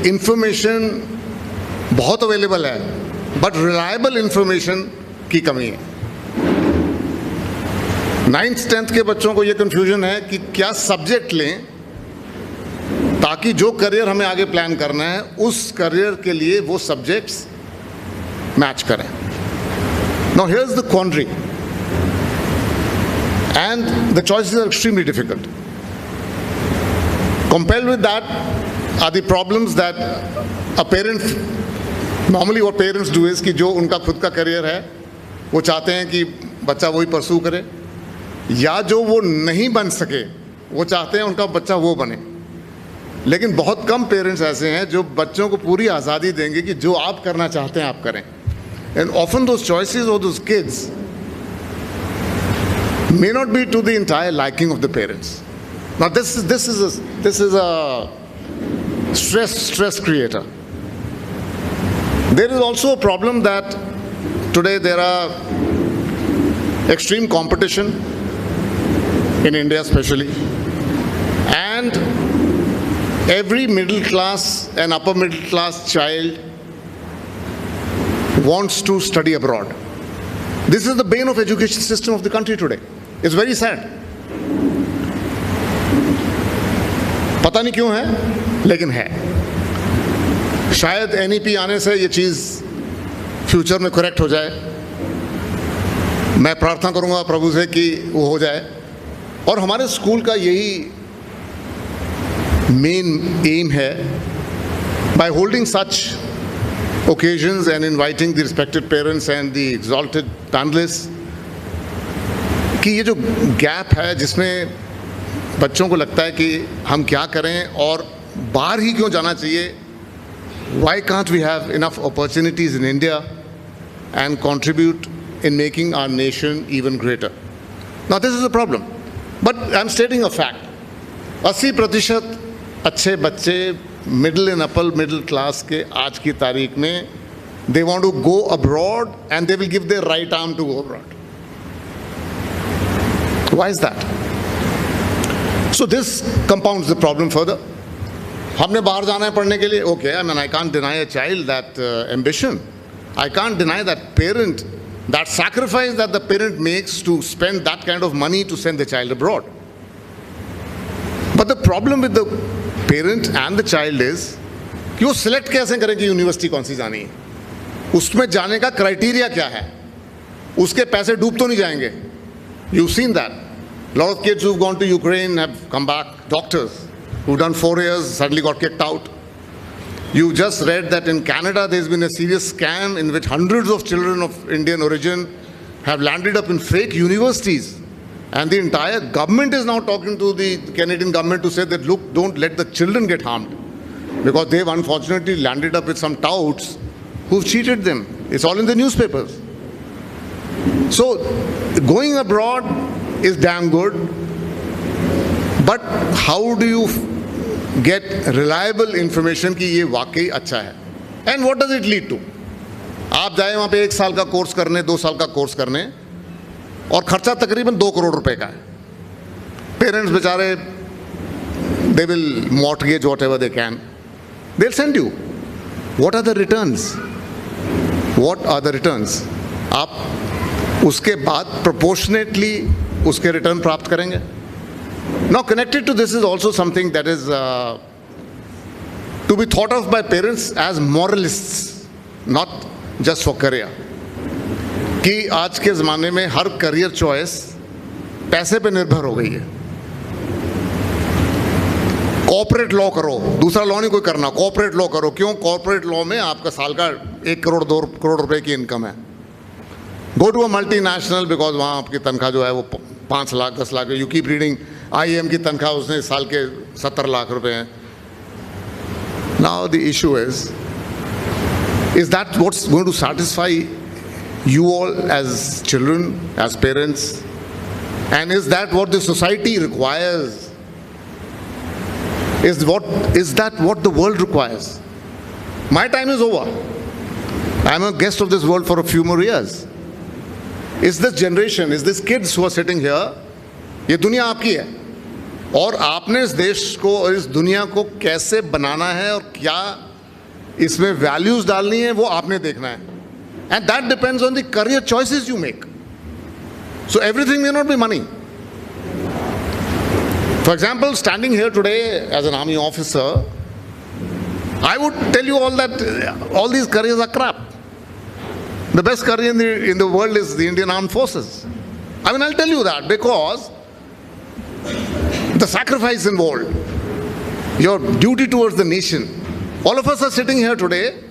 Information बहुत available है, but reliable information की कमी है। 9th 10th के बच्चों को ये कन्फ्यूजन है कि क्या सब्जेक्ट लें ताकि जो करियर हमें आगे प्लान करना है उस करियर के लिए वो सब्जेक्ट्स मैच करें। Now here is the quandary and the choices are extremely difficult. Compared with that are the problems that a parent, normally what parents do is कि जो उनका खुद का करियर है वो चाहते हैं कि बच्चा वही परस्यू करे, या जो वो नहीं बन सके वो चाहते हैं उनका बच्चा वो बने। लेकिन बहुत कम पेरेंट्स ऐसे हैं जो बच्चों को पूरी आज़ादी देंगे कि जो आप करना चाहते हैं आप करें। And often those choices of those kids may not be to the entire liking of the parents. Now this is a stress creator. There is also a problem that today there are extreme competition in India especially, and every middle class and upper middle class child wants to study abroad. This is the bane of education system of the country today. It's very sad. पता नहीं क्यों है, लेकिन है। शायद NEP आने से ये चीज़ फ्यूचर में करेक्ट हो जाए। मैं प्रार्थना करूंगा प्रभु से कि वो हो जाए। और हमारे स्कूल का यही मेन एम है, by holding such occasions and inviting the respected parents and the exalted panelists, कि ये जो गैप है जिसमें बच्चों को लगता है कि हम क्या करें और बाहर ही क्यों जाना चाहिए, why can't we have enough opportunities in India and contribute in making our nation even greater? Now this is a problem, but I'm stating a fact. 80% अच्छे बच्चे middle and upper middle class के आज की तारीख में they want to go abroad and they will give their right arm to go abroad. Why is that? So this compounds the problem further. हमने बाहर जाना है पढ़ने के लिए, okay, I mean I can't deny a child that ambition. I can't deny that parent, that sacrifice that the parent makes to spend that kind of money to send the child abroad. But the problem with the parent and the child is कि वो select कैसे करें कि university कौन सी जानी है, उसमें जाने का क्राइटेरिया क्या है, उसके पैसे डूब तो नहीं जाएंगे। You've seen that. A lot of kids who've gone to Ukraine have come back, doctors who've done 4 years suddenly got kicked out. You just read that in Canada there's been a serious scam in which hundreds of children of Indian origin have landed up in fake universities. And the entire government is now talking to the Canadian government to say that, look, don't let the children get harmed, because they've unfortunately landed up with some touts who've cheated them. It's all in the newspapers. So going abroad is damn good, but how do you get reliable information कि ये वाकई अच्छा है? And what does it lead to? आप जाए वहाँ पे 1 साल का कोर्स करने, 2 साल का कोर्स करने, और खर्चा तकरीबन 2 करोड़ रुपए का है। पेरेंट्स बेचारे, they will mortgage whatever they can. They'll send you. What are the returns? What are the returns? आप उसके बाद proportionately उसके रिटर्न प्राप्त करेंगे। Now connected to this is also something that is to be thought of by parents as moralists, not just for career. कि आज के ज़माने में हर करियर चॉइस पैसे पे निर्भर हो गई है। कॉर्पोरेट लॉ करो, दूसरा लॉ नहीं कोई करना, कॉर्पोरेट लॉ करो। क्यों? कॉर्पोरेट लॉ में आपका साल का 1 करोड़ 2 करोड़ रुपए की इनकम है। Go to a multinational, because वहाँ आपकी तनख्वाह जो है वो 5 लाख 10 लाख है। यू कीप रीडिंग, IIM की तनख्वाह उसने साल के 70 लाख रुपए हैं। Now the issue is that what's going to satisfy you all as children, as parents, and is that what the society requires? Is that what the world requires? My time is over. I'm a guest of this world for a few more years. Is this generation, is this kids who are sitting here, ये दुनिया आपकी है, और आपने इस देश को और इस दुनिया को कैसे बनाना है और क्या इसमें वैल्यूज डालनी है, वो आपने देखना है. And that depends on the career choices you make. So everything may not be money. For example, standing here today as an army officer, I would tell you all that all these careers are crap. The best career in the world is the Indian Armed Forces. I mean, I'll tell you that because the sacrifice involved, your duty towards the nation. All of us are sitting here today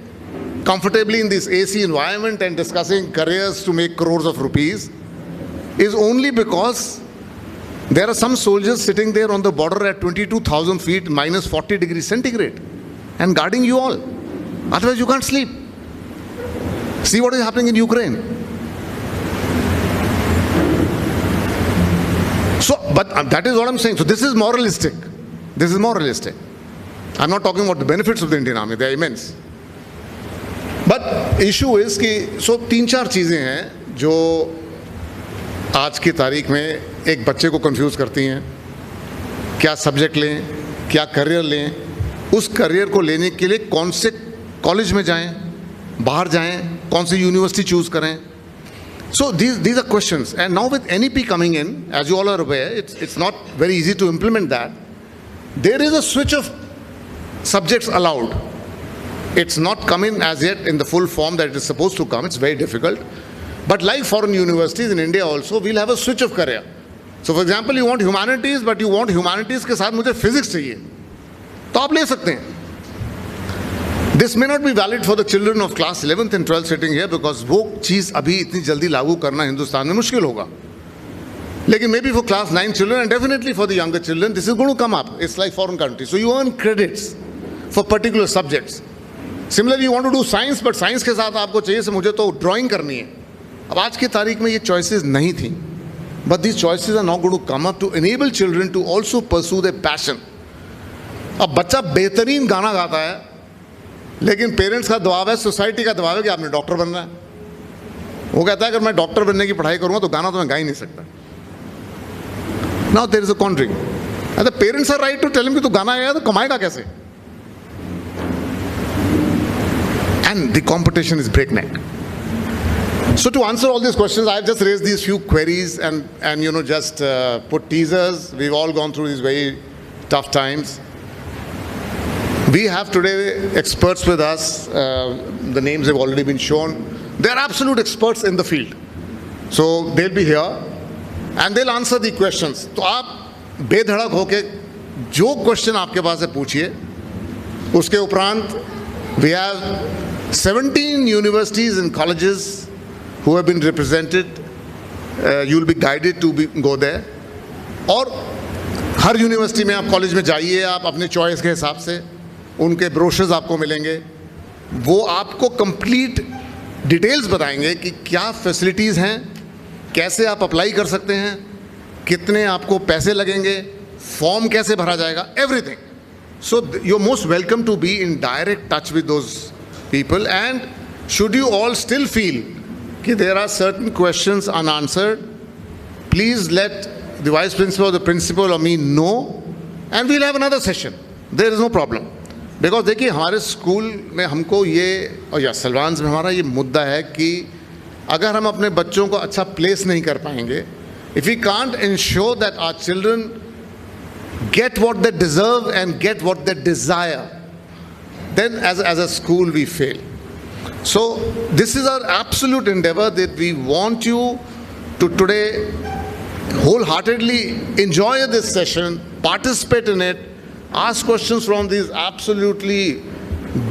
comfortably in this AC environment and discussing careers to make crores of rupees is only because there are some soldiers sitting there on the border at 22,000 feet, minus 40 degrees centigrade, and guarding you all. Otherwise, you can't sleep. See what is happening in Ukraine. So, but that is what I'm saying. So this is moralistic. This is moralistic. I'm not talking about the benefits of the Indian Army. They are immense. But issue is कि so 3-4 चीज़ें हैं जो आज की तारीख में एक बच्चे को कंफ्यूज करती हैं. क्या सब्जेक्ट लें, क्या करियर लें, उस करियर को लेने के लिए कौन से कॉलेज में जाएं, बाहर जाएं, कौन सी यूनिवर्सिटी चूज करें. So these are questions, and now with NEP coming in, as you all are aware, it's not very easy to implement that. There is a switch of subjects allowed. It's not come in as yet in the full form that it is supposed to come. It's very difficult. But like foreign universities in India also, we'll have a switch of career. So for example, you want humanities, but you want humanities के साथ मुझे physics चाहिए, तो आप ले सकते हैं. This may not be valid for the children of class 11th and 12th sitting here because वो चीज़ अभी इतनी जल्दी लागू करना हिंदुस्तान में मुश्किल होगा. लेकिन maybe for class 9 children and definitely for the younger children, this is going to come up. It's like foreign countries. So you earn credits for particular subjects. Similarly, you want to do science, but science के साथ आपको चाहिए से मुझे तो drawing करनी है. अब आज की तारीख में ये choices नहीं थी. But these choices are now going to come up to enable children to also pursue their passion. अब बच्चा बेहतरीन गाना गाता है, लेकिन पेरेंट्स का दबाव है, सोसाइटी का दबाव है कि आपने डॉक्टर बनना है. वो कहता है अगर मैं डॉक्टर बनने की पढ़ाई करूंगा तो गाना तो मैं गा ही नहीं सकता. Now there is a contrary. And the parents are right to tell him कि तू गाना गाएगा तो कमाएगा कैसे? And the competition is breakneck. So to answer all these questions, I've just raised these few queries and just put teasers. We've all gone through these very tough times. We have today experts with us. The names have already been shown. They're absolute experts in the field. So they'll be here and they'll answer the questions. तो आप बेधड़क होके जो question आपके पास है पूछिए. उसके उपरांत we have 17 universities and colleges who have been represented. You'll be guided to go there. और हर यूनिवर्सिटी में आप कॉलेज में जाइए, आप अपने चॉइस के हिसाब से उनके ब्रोशर्स आपको मिलेंगे. वो आपको कंप्लीट डिटेल्स बताएंगे कि क्या फैसिलिटीज़ हैं, कैसे आप अप्लाई कर सकते हैं, कितने आपको पैसे लगेंगे, फॉर्म कैसे भरा जाएगा, everything. So you're most welcome to be in direct touch with those people. And should you all still feel that there are certain questions unanswered, please let the vice principal or the principal or me know, and we'll have another session. There is no problem. Because देखिए हमारे school में हमको ये और या सलवान्स में हमारा ये मुद्दा है कि अगर हम अपने बच्चों को अच्छा प्लेस नहीं कर पाएंगे, if we can't ensure that our children get what they deserve and get what they desire, then as a school we fail. So this is our absolute endeavor that we want you to today wholeheartedly enjoy this session, participate in it, ask questions from these absolutely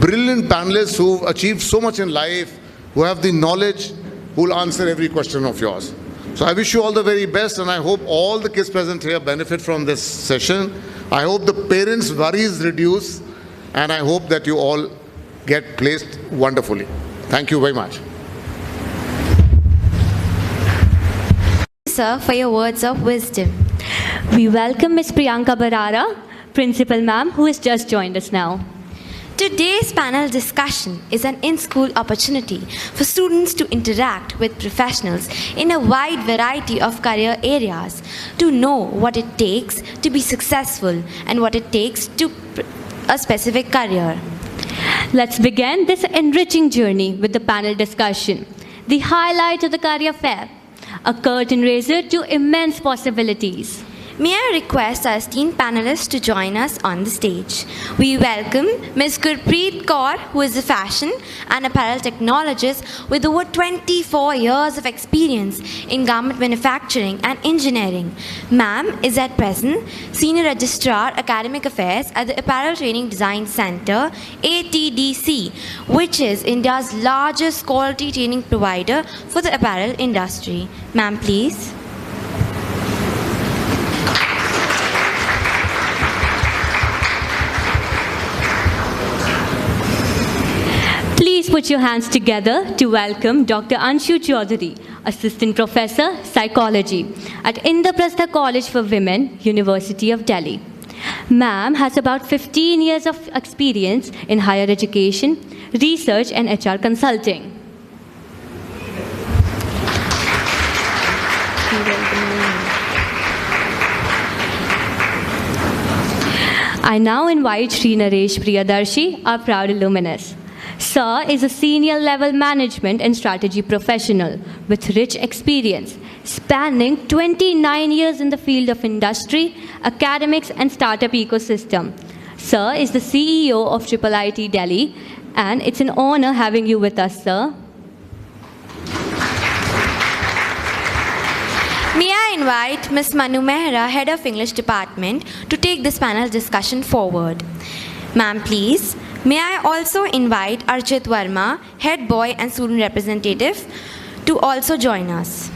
brilliant panelists who've achieved so much in life, who have the knowledge, who will answer every question of yours. So I wish you all the very best, and I hope all the kids present here benefit from this session. I hope the parents' worries reduce, and I hope that you all get placed wonderfully. Thank you very much. Sir, for your words of wisdom. We welcome Ms. Priyanka Barara, Principal Ma'am, who has just joined us now. Today's panel discussion is an in-school opportunity for students to interact with professionals in a wide variety of career areas, to know what it takes to be successful and what it takes to a specific career. Let's begin this enriching journey with the panel discussion, the highlight of the career fair, a curtain raiser to immense possibilities. May I request our esteemed panelists to join us on the stage. We welcome Ms. Gurpreet Kaur, who is a fashion and apparel technologist with over 24 years of experience in garment manufacturing and engineering. Ma'am is at present Senior Registrar Academic Affairs at the Apparel Training Design Center, ATDC, which is India's largest quality training provider for the apparel industry. Ma'am, please. Please put your hands together to welcome Dr. Anshu Chaudhary, Assistant Professor, Psychology at Indraprastha College for Women, University of Delhi. Ma'am has about 15 years of experience in higher education, research and HR consulting. I now invite Sri Naresh Priyadarshi, our proud alumnus. Sir is a senior level management and strategy professional with rich experience spanning 29 years in the field of industry, academics and startup ecosystem. Sir is the CEO of Triple IT Delhi, and it's an honor having you with us, sir. May I invite Ms. Manu Mehra, Head of English Department, to take this panel discussion forward. Ma'am, please. May I also invite Archit Verma, Head Boy and Student Representative, to also join us.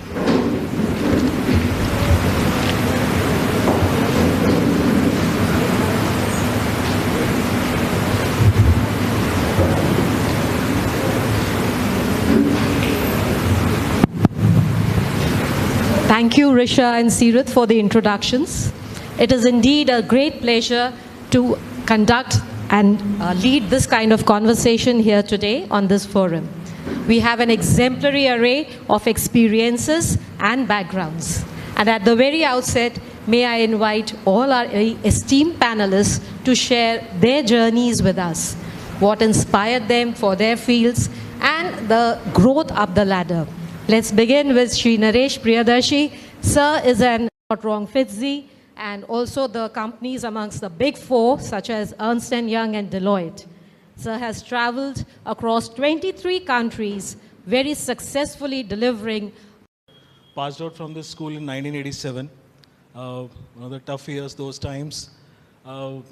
Thank you, Risha and Sirath, for the introductions. It is indeed a great pleasure to conduct and lead this kind of conversation here today on this forum. We have an exemplary array of experiences and backgrounds. And at the very outset, may I invite all our esteemed panelists to share their journeys with us, what inspired them for their fields, and the growth up the ladder. Let's begin with Sri Naresh Priyadarshi. Sir is an not wrong FITZY, and also the companies amongst the big four, such as Ernst & Young and Deloitte. Sir has traveled across 23 countries, very successfully delivering. Passed out from this school in 1987. One of the tough years those times.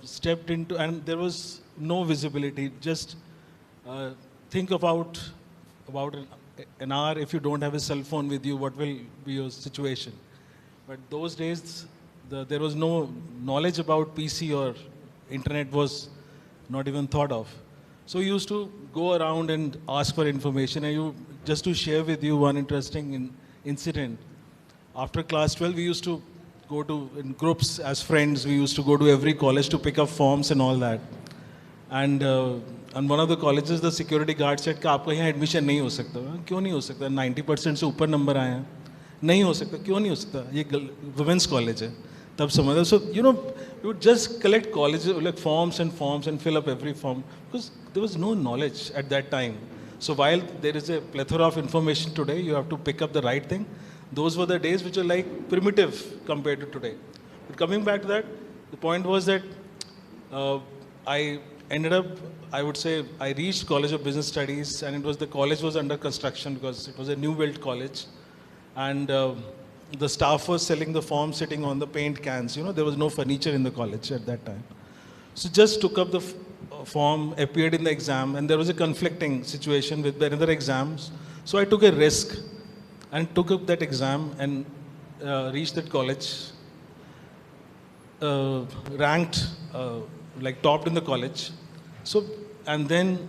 Stepped into, and there was no visibility. Just think about an hour if you don't have a cell phone with you, what will be your situation? But those days, there was no knowledge about PC or internet was not even thought of. So we used to go around and ask for information. And just to share with you one interesting incident. After class 12, we used to go to, in groups as friends, we used to go to every college to pick up forms and all that. And one of the colleges, the security guard said कि आपका यहाँ admission नहीं हो सकता. क्यों नहीं हो सकता? 90% से ऊपर number आए हैं. नहीं हो सकता. क्यों नहीं हो सकता? ये women's college है. तब समझा. So, you would just collect colleges, like forms and fill up every form, because there was no knowledge at that time. So while there is a plethora of information today, you have to pick up the right thing. Those were the days which are like primitive compared to today. But coming back to that, the point was that I ended up, I would say, I reached College of Business Studies, and the college was under construction because it was a new built college. And the staff was selling the forms sitting on the paint cans. There was no furniture in the college at that time. So just took up the form, appeared in the exam, and there was a conflicting situation with another exams. So I took a risk and took up that exam and reached that college, ranked, like topped in the college. So, and then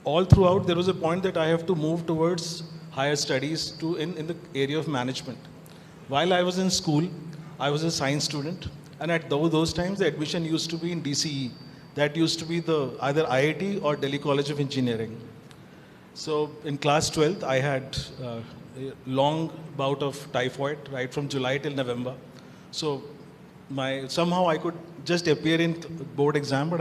all throughout, there was a point that I have to move towards higher studies in the area of management. While I was in school, I was a science student, and at those times, the admission used to be in DCE. That used to be either IIT or Delhi College of Engineering. So in class 12th, I had a long bout of typhoid, right from July till November. So somehow I could just appear in board exam, but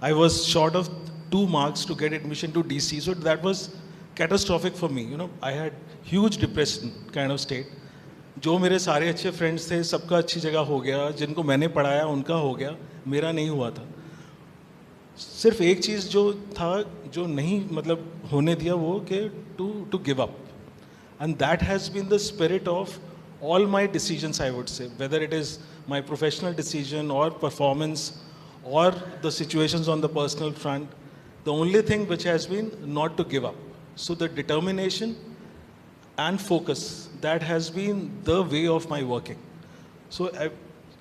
I was short of 2 marks to get admission to DC. So that was catastrophic for me. You know, I had huge depression kind of state. जो मेरे सारे अच्छे friends थे सबका अच्छी जगह हो गया, जिनको मैंने पढ़ाया उनका हो गया, मेरा नहीं हुआ था. सिर्फ एक चीज़ जो था जो नहीं मतलब होने दिया वो कि to give up. And that has been the spirit of all my decisions, I would say, whether it is my professional decision or performance or the situations on the personal front. The only thing which has been not to give up. So the determination and focus, that has been the way of my working. So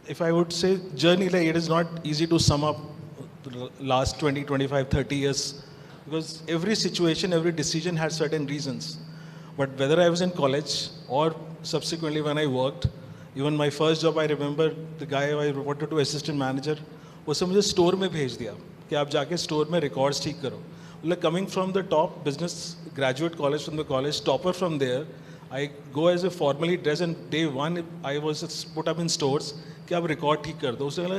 if I would say journey, like it is not easy to sum up the last 20, 25, 30 years, because every situation, every decision had certain reasons. But whether I was in college or subsequently when I worked, even my first job, I remember the guy I reported to assistant manager, उसने मुझे store में भेज दिया कि आप जाके store में records ठीक करो. Like coming from the top business graduate college from the college, topper from there, I go as a formally dressed and day one I was put up in stores कि आप record ठीक कर दो. उसने बोला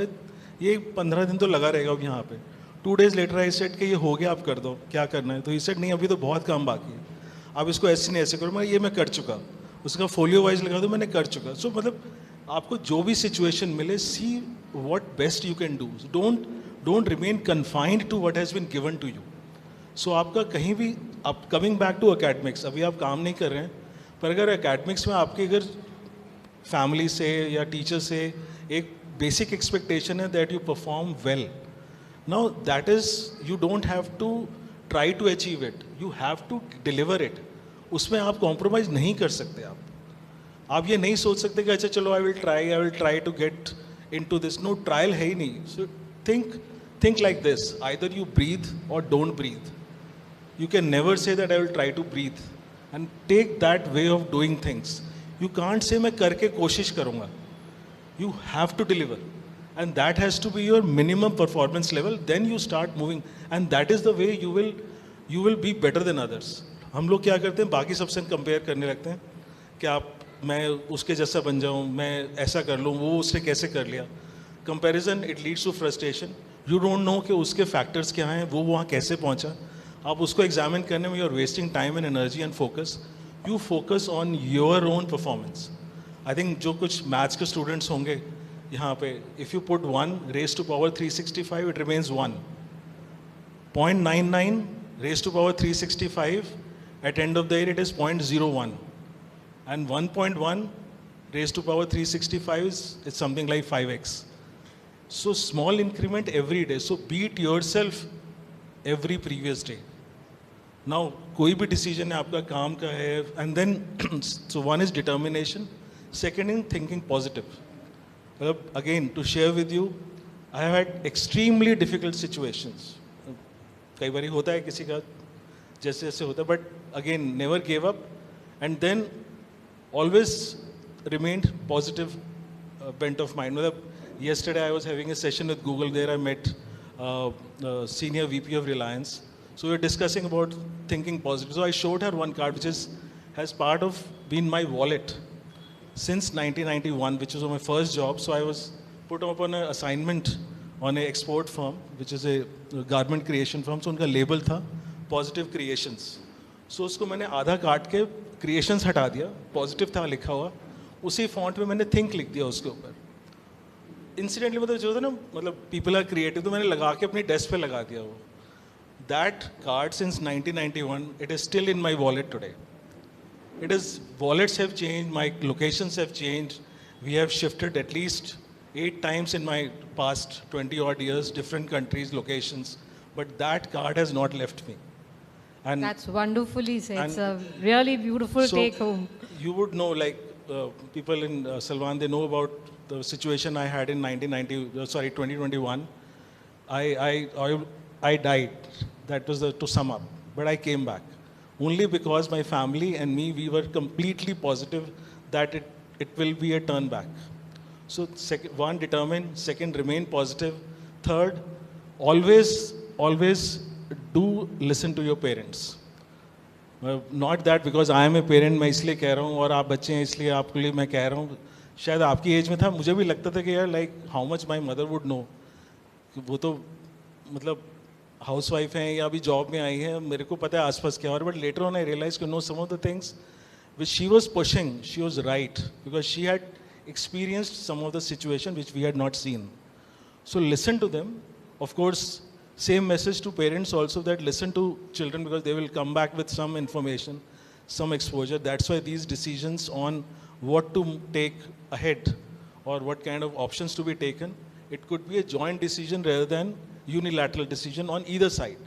ये 15 दिन तो लगा रहेगा अब यहाँ पे. 2 days later I said कि ये हो गया, आप कर दो, क्या करना है. तो he said नहीं अभी तो बहुत काम बाकी है, आप इसको ऐसे नहीं ऐसे करो. मैं कर चुका, उसका फोलियो वाइज लगा दो, मैंने कर चुका. सो मतलब आपको जो भी सिचुएशन मिले, see what best you can do. Don't remain confined to what has been given to you. So आपका कहीं भी आप कमिंग बैक टू एकेडमिक्स, अभी आप काम नहीं कर रहे हैं, पर अगर एकेडमिक्स में आपके अगर फैमिली से या टीचर से एक बेसिक एक्सपेक्टेशन है that you perform well, now that is you don't have to try to achieve it, you have to deliver it. उसमें आप कॉम्प्रोमाइज़ नहीं कर सकते. आप ये नहीं सोच सकते कि अच्छा चलो I will try to get into this. No, trial है ही नहीं. सो think like this, either you breathe or don't breathe. You can never say that I will try to breathe, and take that way of doing things. You can't say मैं करके कोशिश करूँगा. You have to deliver, and that has to be your minimum performance level. Then you start moving, and that is the way you will be better than others. हम लोग क्या करते हैं, बाकी सबसे कंपेयर करने लगते हैं कि मैं उसके जैसा बन जाऊँ, मैं ऐसा कर लूँ, वो उसने कैसे कर लिया. Comparison it leads to frustration. You don't know कि उसके फैक्टर्स क्या हैं, वो वहाँ कैसे पहुँचा. आप उसको एग्जामिन करने में you are wasting time and energy and focus. You focus on your own performance. I think जो कुछ मैथ्स के स्टूडेंट्स होंगे यहाँ पे, if you put 1 raised to power 365, it remains 1. 0.99 raised to power 365, at end of the year it is 0.01. And 1.1 raised to power 365 is something like 5x. So small increment every day. So beat yourself every previous day. Now कोई भी decision है आपका काम का है, and then so one is determination, second is thinking positive. Again, to share with you, I have had extremely difficult situations. कई बार होता है किसी का जैसे जैसे होता है, but again never gave up, and then always remained positive bent of mind. Yesterday I was having a session with Google. There I met senior VP of Reliance. So we were discussing about thinking positive. So I showed her one card which has part of been my wallet since 1991, which was my first job. So I was put up on an assignment on an export firm, which is a garment creation firm. So उनका label था Positive Creations. So उसको मैंने आधा काट के Creations हटा दिया, Positive था लिखा हुआ, उसी फॉन्ट में मैंने Think लिख दिया उसके ऊपर. इंसिडेंटली मतलब जो होता है ना, मतलब पीपल आर क्रिएटिव, तो मैंने लगा के अपनी डेस्क पे लगा दिया वो. That card since 1991, it is still in my wallet today. It is wallets have change, my locations have change, we have shifted at least 8 times in my past 20 odd years, different countries, locations, but that card has not left me. And that's wonderfully said. It's a really beautiful so take home. You would know, like people in Salvan, they know about the situation I had in 2021. I died. That was to sum up. But I came back. Only because my family and me, we were completely positive that it will be a turn back. So one, determine. Second, remain positive. Third, always do listen to your parents. Not that because I am a parent मैं इसलिए कह रहा हूँ और आप बच्चे हैं इसलिए आपके लिए मैं कह रहा हूँ. शायद आपकी एज में था, मुझे भी लगता था कि यार like how much my mother would know. वो तो मतलब हाउस वाइफ हैं या अभी जॉब में आई हैं, मेरे को पता है आसपास क्या हो रहा है, but later on I realise to know some of the things which she was pushing, she was right, because she had experienced some of the situation which we had not seen. So listen to them. Of course, same message to parents also, that listen to children because they will come back with some information, some exposure. That's why these decisions on what to take ahead or what kind of options to be taken, it could be a joint decision rather than unilateral decision on either side.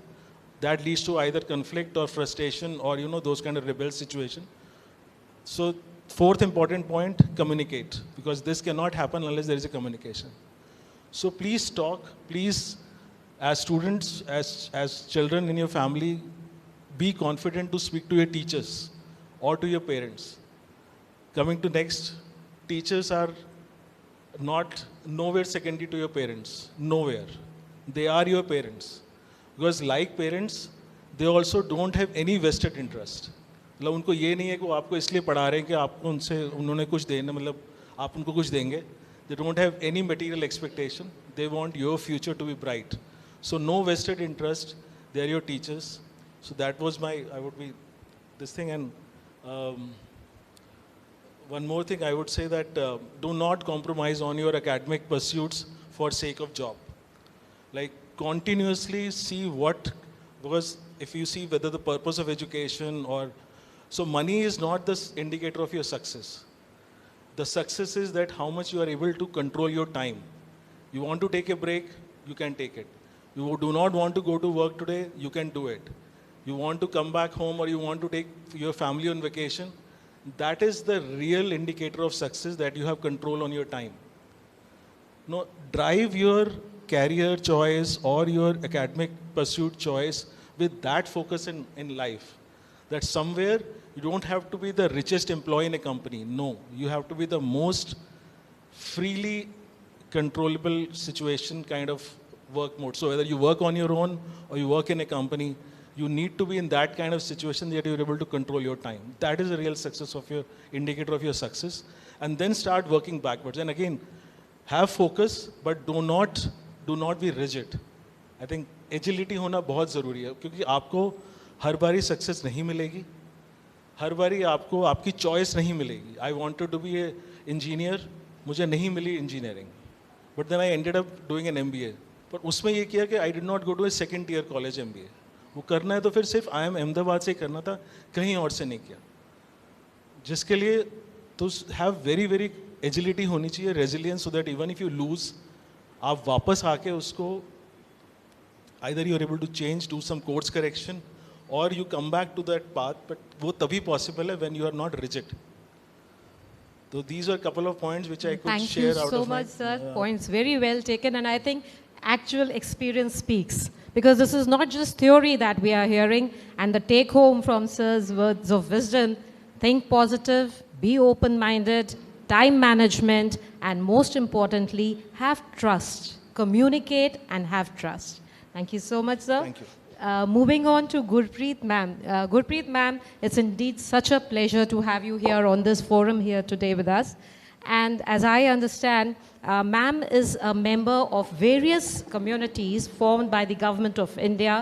That leads to either conflict or frustration or those kind of rebel situation. So fourth important point, communicate, because this cannot happen unless there is a communication. So please talk, please, as students, as children in your family, be confident to speak to your teachers or to your parents. Coming to next, teachers are not nowhere secondary to your parents, nowhere. They are your parents. Because like parents, they also don't have any vested interest. मतलब उनको ये नहीं है कि वो आपको इसलिए पढ़ा रहे हैं कि आपको उन्होंने कुछ देना, मतलब आप उनको कुछ देंगे. They don't have any material expectation, they want your future to be bright. So no vested interest, they are your teachers. So that was my, I would be this thing. And one more thing I would say that do not compromise on your academic pursuits for sake of job. Like continuously see what, because if you see whether the purpose of education or, so money is not the indicator of your success. The success is that how much you are able to control your time. You want to take a break, you can take it. You do not want to go to work today, you can do it. You want to come back home or you want to take your family on vacation, that is the real indicator of success, that you have control on your time. No, drive your career choice or your academic pursuit choice with that focus in life. That somewhere you don't have to be the richest employee in a company. No, you have to be the most freely controllable situation kind of work mode. So whether you work on your own or you work in a company, you need to be in that kind of situation that you're able to control your time. That is the real success of your indicator of your success. And then start working backwards. And again, have focus, but do not be rigid. I think agility होना बहुत ज़रूरी है, क्योंकि आपको हर बारी success नहीं मिलेगी, हर बारी आपको आपकी चॉइस नहीं मिलेगी. I wanted to be a engineer, मुझे नहीं मिली engineering, but then I ended up doing an MBA. पर उसमें ये किया कि I did not go to a second year college MBA. वो करना है तो फिर सिर्फ IIM अहमदाबाद से ही करना था, कहीं और से नहीं किया. जिसके लिए तो हैव वेरी वेरी एजिलिटी होनी चाहिए, resilience, so that even if you lose, आप वापस आके उसको either you are able to change, do some course correction, or you come back to that path. But वो तभी possible है when you are not rigid. So these are a couple of points which I could share out of my... Thank you so much, sir. Points very well taken, and I think actual experience speaks, because this is not just theory that we are hearing. And the take home from sir's words of wisdom: think positive, be open-minded, time management, and most importantly, have trust. Communicate and have trust. Thank you so much, sir. Thank you. Moving on to Gurpreet ma'am. Gurpreet ma'am, it's indeed such a pleasure to have you here on this forum here today with us. And as I understand, ma'am is a member of various communities formed by the Government of India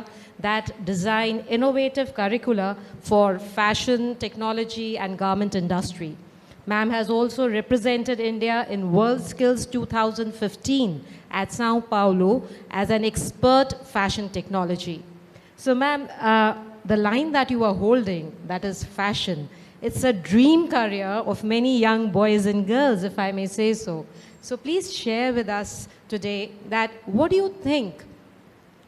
that design innovative curricula for fashion, technology, and garment industry. Ma'am has also represented India in World Skills 2015 at Sao Paulo as an expert fashion technology. So ma'am, the line that you are holding, that is fashion, it's a dream career of many young boys and girls, if I may say so. So please share with us today that what do you think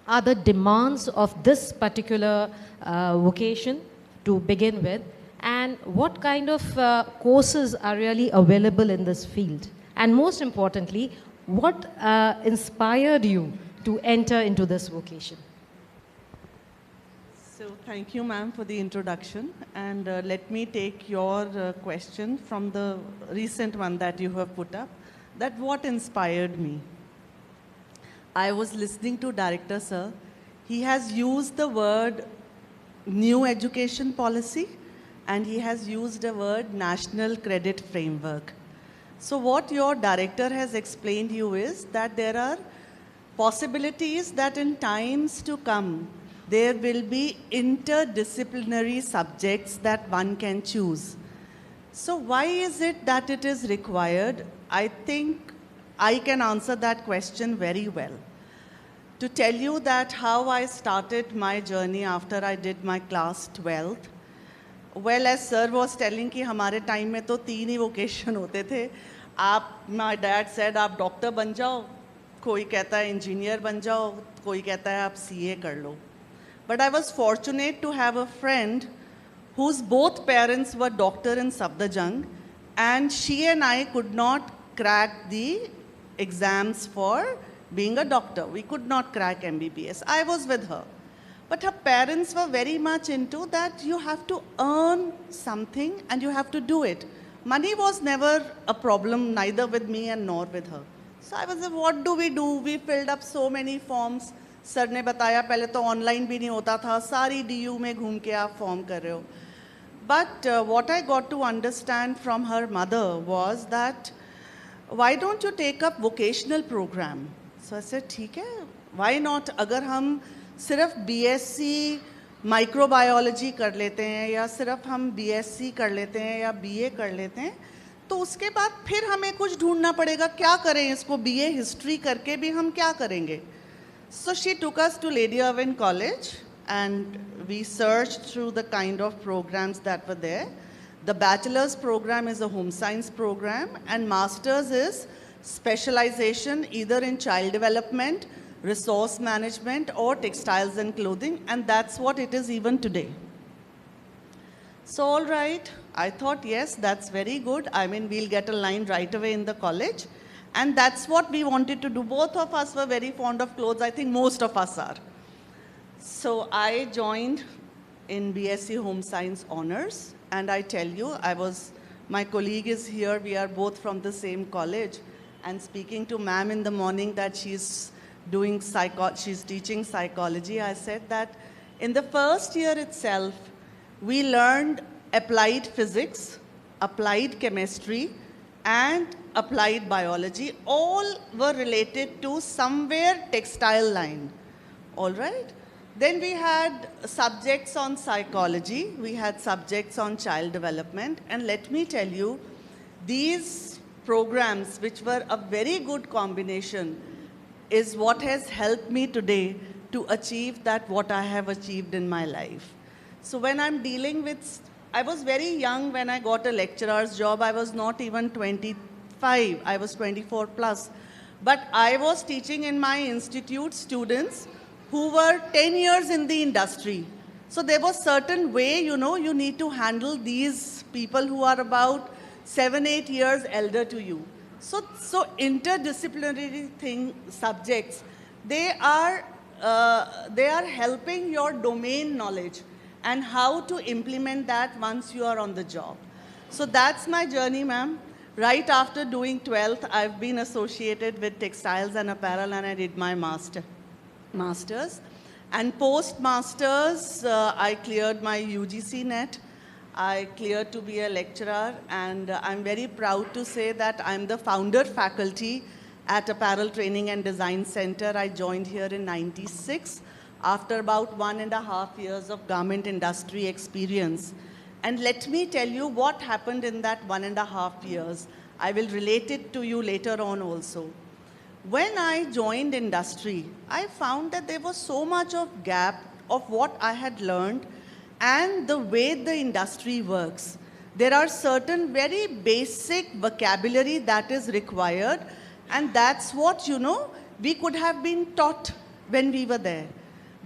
are the demands of this particular vocation to begin with, and what kind of courses are really available in this field? And most importantly, what inspired you to enter into this vocation? So thank you, ma'am, for the introduction. And let me take your question from the recent one that you have put up, that what inspired me. I was listening to Director Sir. He has used the word new education policy, and he has used the word national credit framework. So what your director has explained you is that there are possibilities that in times to come, there will be interdisciplinary subjects that one can choose. So why is it that it is required? I think I can answer that question very well. To tell you that how I started my journey after I did my class 12th, well, as sir was telling कि हमारे time में तो 3 ही vocation होते थे. My dad said आप doctor बन जाओ, कोई कहता है इंजीनियर बन जाओ, कोई कहता है आप CA कर लो. But I was fortunate to have a friend whose both parents were doctor in Safdarjung, and she and I could not crack the exams for being a doctor. We could not crack MBBS. I was with her. But her parents were very much into that you have to earn something and you have to do it. Money was never a problem, neither with me and nor with her. So I was like, what do? We filled up so many forms. Sir ने बताया पहले तो online भी नहीं होता था, सारी DU में घूम के आप फॉर्म कर रहे हो. But what I got to understand from her mother was that why don't you take up vocational program? So I said ठीक है, why not? अगर हम सिर्फ BSc माइक्रोबायोलॉजी कर लेते हैं या सिर्फ हम BSc कर लेते हैं या BA कर लेते हैं तो उसके बाद फिर हमें कुछ ढूंढना पड़ेगा, क्या करें इसको, BA हिस्ट्री करके भी हम क्या करेंगे. So she took us to Lady Irwin College and we searched through the kind of programs that were there. The bachelor's program is a home science program and master's is specialization either in child development, resource management or textiles and clothing, and that's what it is even today. So all right, I thought yes, that's very good. I mean, we'll get a line right away in the college. And that's what we wanted to do. Both of us were very fond of clothes. I think most of us are. So I joined in BSc Home Science Honors. And I tell you, my colleague is here. We are both from the same college. And speaking to ma'am in the morning that she's teaching psychology, I said that in the first year itself, we learned applied physics, applied chemistry, and applied biology. All were related to somewhere textile line. All right? Then we had subjects on psychology. We had subjects on child development. And let me tell you, these programs, which were a very good combination, is what has helped me today to achieve that what I have achieved in my life. So when I'm dealing with, I was very young when I got a lecturer's job. I was not even 25, I was 24 plus. But I was teaching in my institute students who were 10 years in the industry. So there was certain way, you need to handle these people who are about 7-8 years elder to you. So interdisciplinary subjects, they are helping your domain knowledge and how to implement that once you are on the job. So that's my journey, ma'am. Right after doing 12th, I've been associated with textiles and apparel and I did my master's. And post-masters, I cleared my UGC net. I cleared to be a lecturer and I'm very proud to say that I'm the founder faculty at Apparel Training and Design Center. I joined here in '96 after about 1.5 years of garment industry experience. And let me tell you what happened in that 1.5 years. I will relate it to you later on also. When I joined industry, I found that there was so much of gap of what I had learned and the way the industry works. There are certain very basic vocabulary that is required, and that's what, we could have been taught when we were there.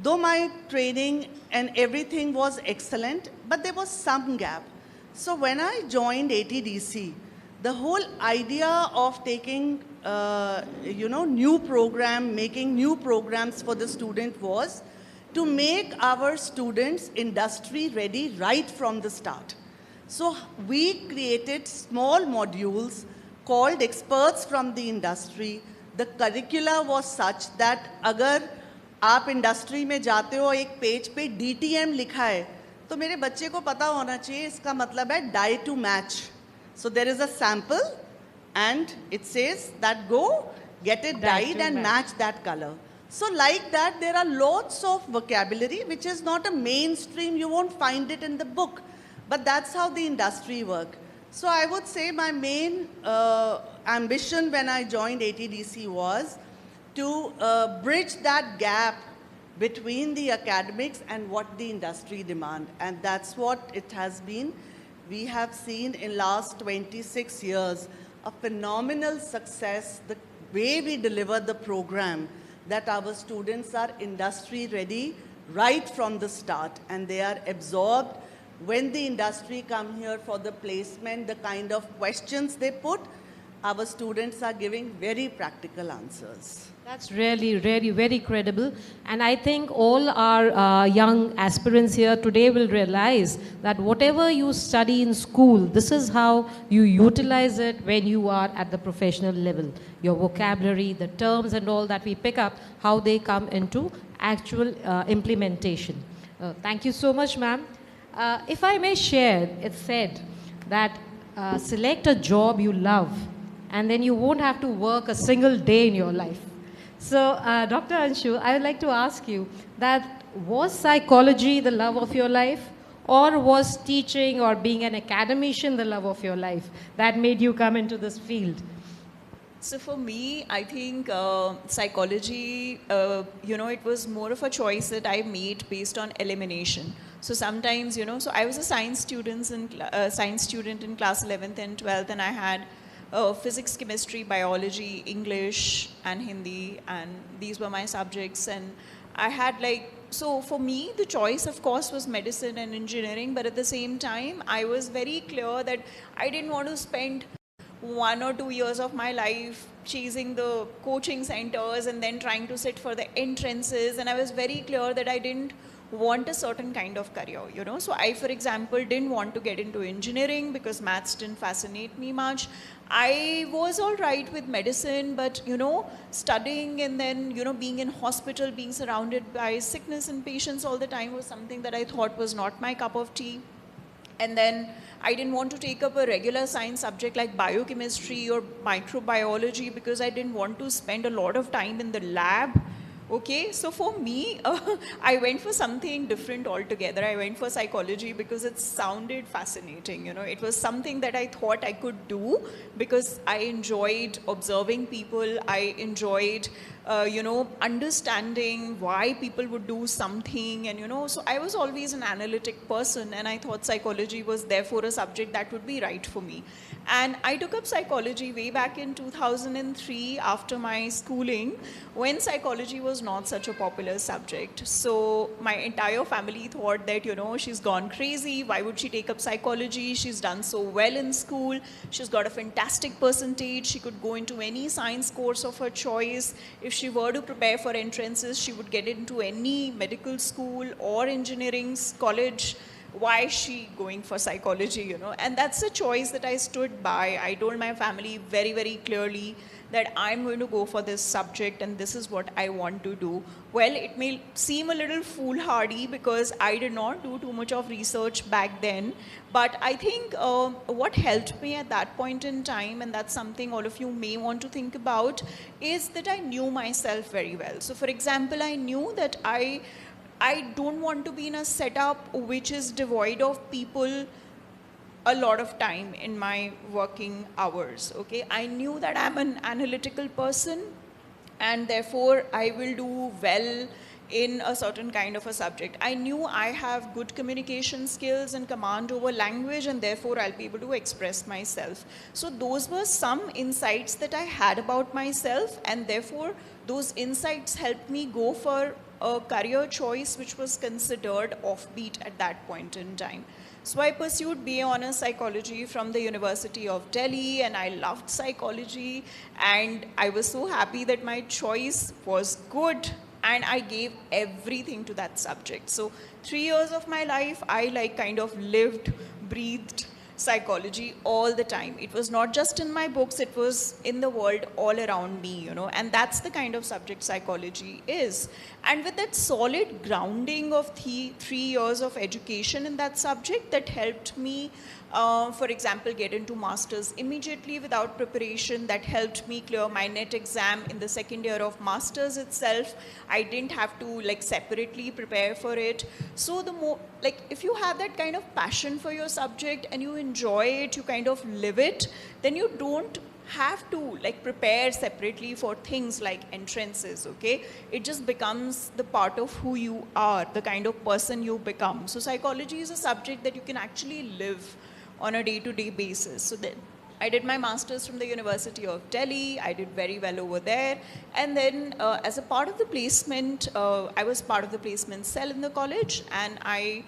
Though my training and everything was excellent, but there was some gap. So when I joined ATDC, the whole idea of taking, new program, making new programs for the student was to make our students industry ready right from the start. So we created small modules called Experts from the Industry. The curricula was such that अगर आप industry में जाते हो एक page पे DTM लिखा है तो मेरे बच्चे को पता होना चाहिए इसका मतलब है die to match. So there is a sample and it says that go get it That dyed to and match. match that color. So like that, there are lots of vocabulary which is not a mainstream, you won't find it in the book. But that's how the industry work. So I would say my main ambition when I joined ATDC was to bridge that gap between the academics and what the industry demand. And that's what it has been. We have seen in last 26 years a phenomenal success, the way we deliver the program, that our students are industry ready right from the start, and they are absorbed. When the industry come here for the placement, the kind of questions they put, our students are giving very practical answers. That's really, really very credible. And I think all our young aspirants here today will realize that whatever you study in school, this is how you utilize it when you are at the professional level. Your vocabulary, the terms and all that we pick up, how they come into actual implementation. Thank you so much, ma'am. If I may share, it's said that select a job you love and then you won't have to work a single day in your life. So, Dr. Anshu, I would like to ask you that was psychology the love of your life, or was teaching or being an academician the love of your life that made you come into this field? So for me, I think psychology, it was more of a choice that I made based on elimination. So sometimes, so I was a science student in class 11th and 12th, and I had physics, chemistry, biology, English, and Hindi, and these were my subjects. And I had so for me, the choice, of course, was medicine and engineering, but at the same time, I was very clear that I didn't want to spend 1 or 2 years of my life chasing the coaching centers and then trying to sit for the entrances. And I was very clear that I didn't want a certain kind of career, So I, for example, didn't want to get into engineering because maths didn't fascinate me much. I was all right with medicine, but, studying and then, being in hospital, being surrounded by sickness and patients all the time was something that I thought was not my cup of tea. And then I didn't want to take up a regular science subject like biochemistry or microbiology because I didn't want to spend a lot of time in the lab. Okay, so for me, I went for something different altogether. I went for psychology because it sounded fascinating. It was something that I thought I could do because I enjoyed observing people. I enjoyed, understanding why people would do something. And, so I was always an analytic person, and I thought psychology was therefore a subject that would be right for me. And I took up psychology way back in 2003 after my schooling, when psychology was not such a popular subject. So my entire family thought that, she's gone crazy. Why would she take up psychology? She's done so well in school. She's got a fantastic percentage. She could go into any science course of her choice. If she were to prepare for entrances, she would get into any medical school or engineering college. Why is she going for psychology, And that's a choice that I stood by. I told my family very, very clearly that I'm going to go for this subject and this is what I want to do. Well, it may seem a little foolhardy because I did not do too much of research back then. But I think what helped me at that point in time, and that's something all of you may want to think about, is that I knew myself very well. So for example, I knew that I don't want to be in a setup which is devoid of people a lot of time in my working hours, okay? I knew that I'm an analytical person and therefore I will do well in a certain kind of a subject. I knew I have good communication skills and command over language, and therefore I'll be able to express myself. So those were some insights that I had about myself, and therefore those insights helped me go for a career choice which was considered offbeat at that point in time. So I pursued BA Honours Psychology from the University of Delhi, and I loved psychology, and I was so happy that my choice was good and I gave everything to that subject. So 3 years of my life, I kind of lived, breathed psychology all the time. It was not just in my books, it was in the world all around me, you know, and that's the kind of subject psychology is. And with that solid grounding of 3 years of education in that subject, that helped me, for example, get into masters immediately without preparation. That helped me clear my NET exam in the second year of masters itself. I didn't have to like separately prepare for it. So the more, like, if you have that kind of passion for your subject and you enjoy it, you kind of live it, then you don't have to like prepare separately for things like entrances, okay? It just becomes the part of who you are, the kind of person you become. So psychology is a subject that you can actually live on a day-to-day basis. So then I did my master's from the University of Delhi. I did very well over there. And then as a part of the placement, I was part of the placement cell in the college, and I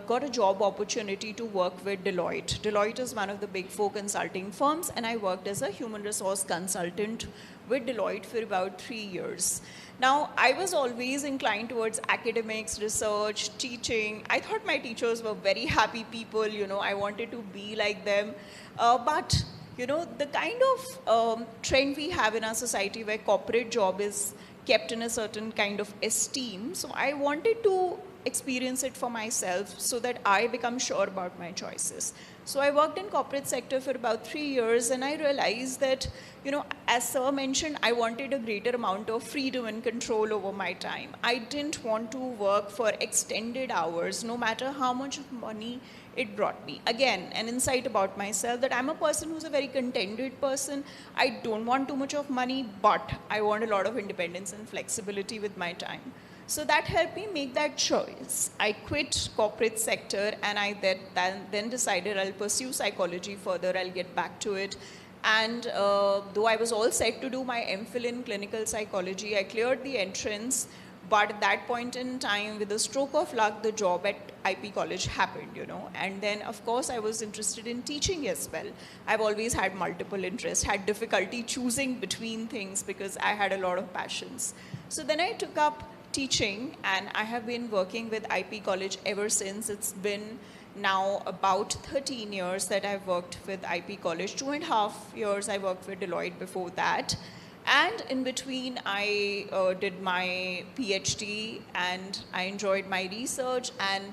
got a job opportunity to work with Deloitte. Deloitte is one of the big 4 consulting firms, and I worked as a human resource consultant with Deloitte for about 3 years. Now, I was always inclined towards academics, research, teaching. I thought my teachers were very happy people, you know, I wanted to be like them. But, you know, the kind of trend we have in our society where corporate job is kept in a certain kind of esteem, so I wanted to experience it for myself so that I become sure about my choices. So I worked in corporate sector for about 3 years, and I realized that, you know, as Sir mentioned, I wanted a greater amount of freedom and control over my time. I didn't want to work for extended hours, no matter how much of money it brought me. Again, an insight about myself that I'm a person who's a very contented person. I don't want too much of money, but I want a lot of independence and flexibility with my time. So that helped me make that choice. I quit corporate sector, and I then decided I'll pursue psychology further. I'll get back to it. And though I was all set to do my MPhil in clinical psychology, I cleared the entrance. But at that point in time, with a stroke of luck, the job at IP College happened, you know. And then, of course, I was interested in teaching as well. I've always had multiple interests, had difficulty choosing between things because I had a lot of passions. So then I took up teaching, and I have been working with IP College ever since. It's been now about 13 years that I've worked with IP College. 2.5 years I worked with Deloitte before that. And in between, I did my PhD, and I enjoyed my research. And,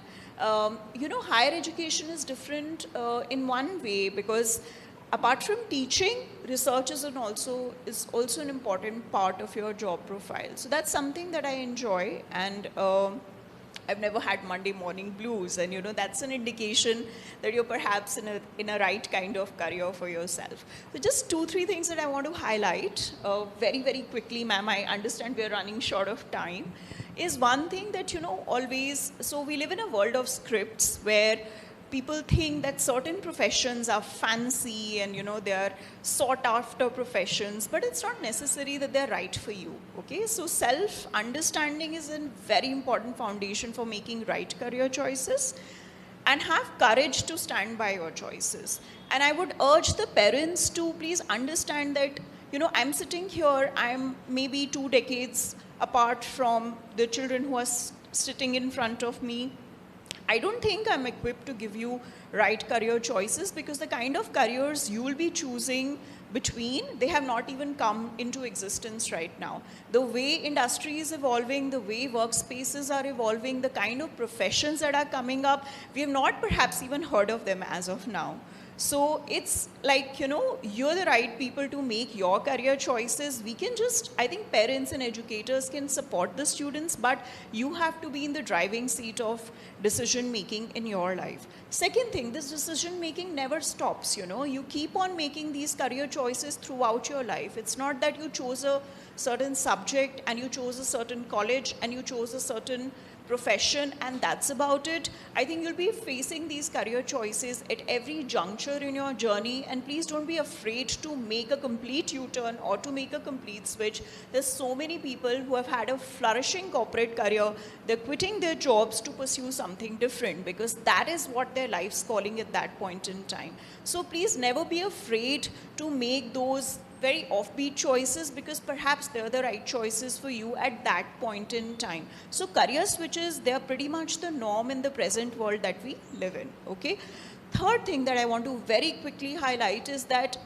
you know, higher education is different in one way, because apart from teaching, research is also an important part of your job profile. So that's something that I enjoy, and I've never had Monday morning blues, and you know that's an indication that you're perhaps in a right kind of career for yourself. So just 2-3 things that I want to highlight very, very quickly, ma'am. I understand we're running short of time. Is one thing that, you know, always, so we live in a world of scripts where people think that certain professions are fancy and, you know, they are sought after professions, but it's not necessary that they're right for you, okay? So self-understanding is a very important foundation for making right career choices, and have courage to stand by your choices. And I would urge the parents to please understand that, you know, I'm sitting here, I'm maybe 2 decades apart from the children who are sitting in front of me. I don't think I'm equipped to give you right career choices, because the kind of careers you will be choosing between, they have not even come into existence right now. The way industry is evolving, the way workspaces are evolving, the kind of professions that are coming up, we have not perhaps even heard of them as of now. So it's like, you know, you're the right people to make your career choices. We can just, I think parents and educators can support the students, but you have to be in the driving seat of decision making in your life. Second thing, this decision making never stops, you know. You keep on making these career choices throughout your life. It's not that you chose a certain subject and you chose a certain college and you chose a certain profession and that's about it. I think you'll be facing these career choices at every juncture in your journey, and please don't be afraid to make a complete U-turn or to make a complete switch. There's so many people who have had a flourishing corporate career, they're quitting their jobs to pursue something different because that is what their life's calling at that point in time. So please never be afraid to make those very offbeat choices, because perhaps they're the right choices for you at that point in time. So career switches, they're pretty much the norm in the present world that we live in, okay? Third thing that I want to very quickly highlight is that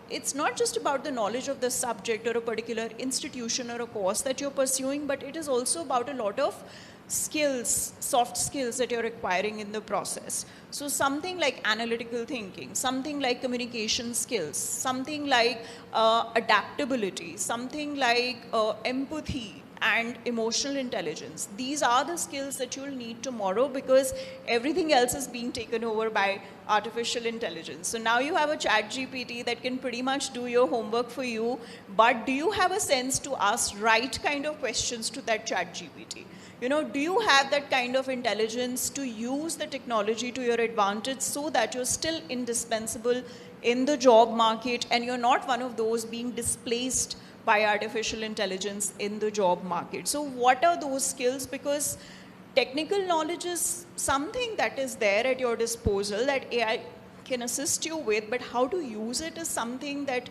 it's not just about the knowledge of the subject or a particular institution or a course that you're pursuing, but it is also about a lot of skills, soft skills that you're acquiring in the process. So something like analytical thinking, something like communication skills, something like adaptability, something like empathy and emotional intelligence. These are the skills that you'll need tomorrow, because everything else is being taken over by artificial intelligence. So now you have a chat GPT that can pretty much do your homework for you, but do you have a sense to ask right kind of questions to that chat GPT? You know, do you have that kind of intelligence to use the technology to your advantage so that you're still indispensable in the job market and you're not one of those being displaced by artificial intelligence in the job market? So what are those skills? Because technical knowledge is something that is there at your disposal that AI can assist you with, but how to use it is something that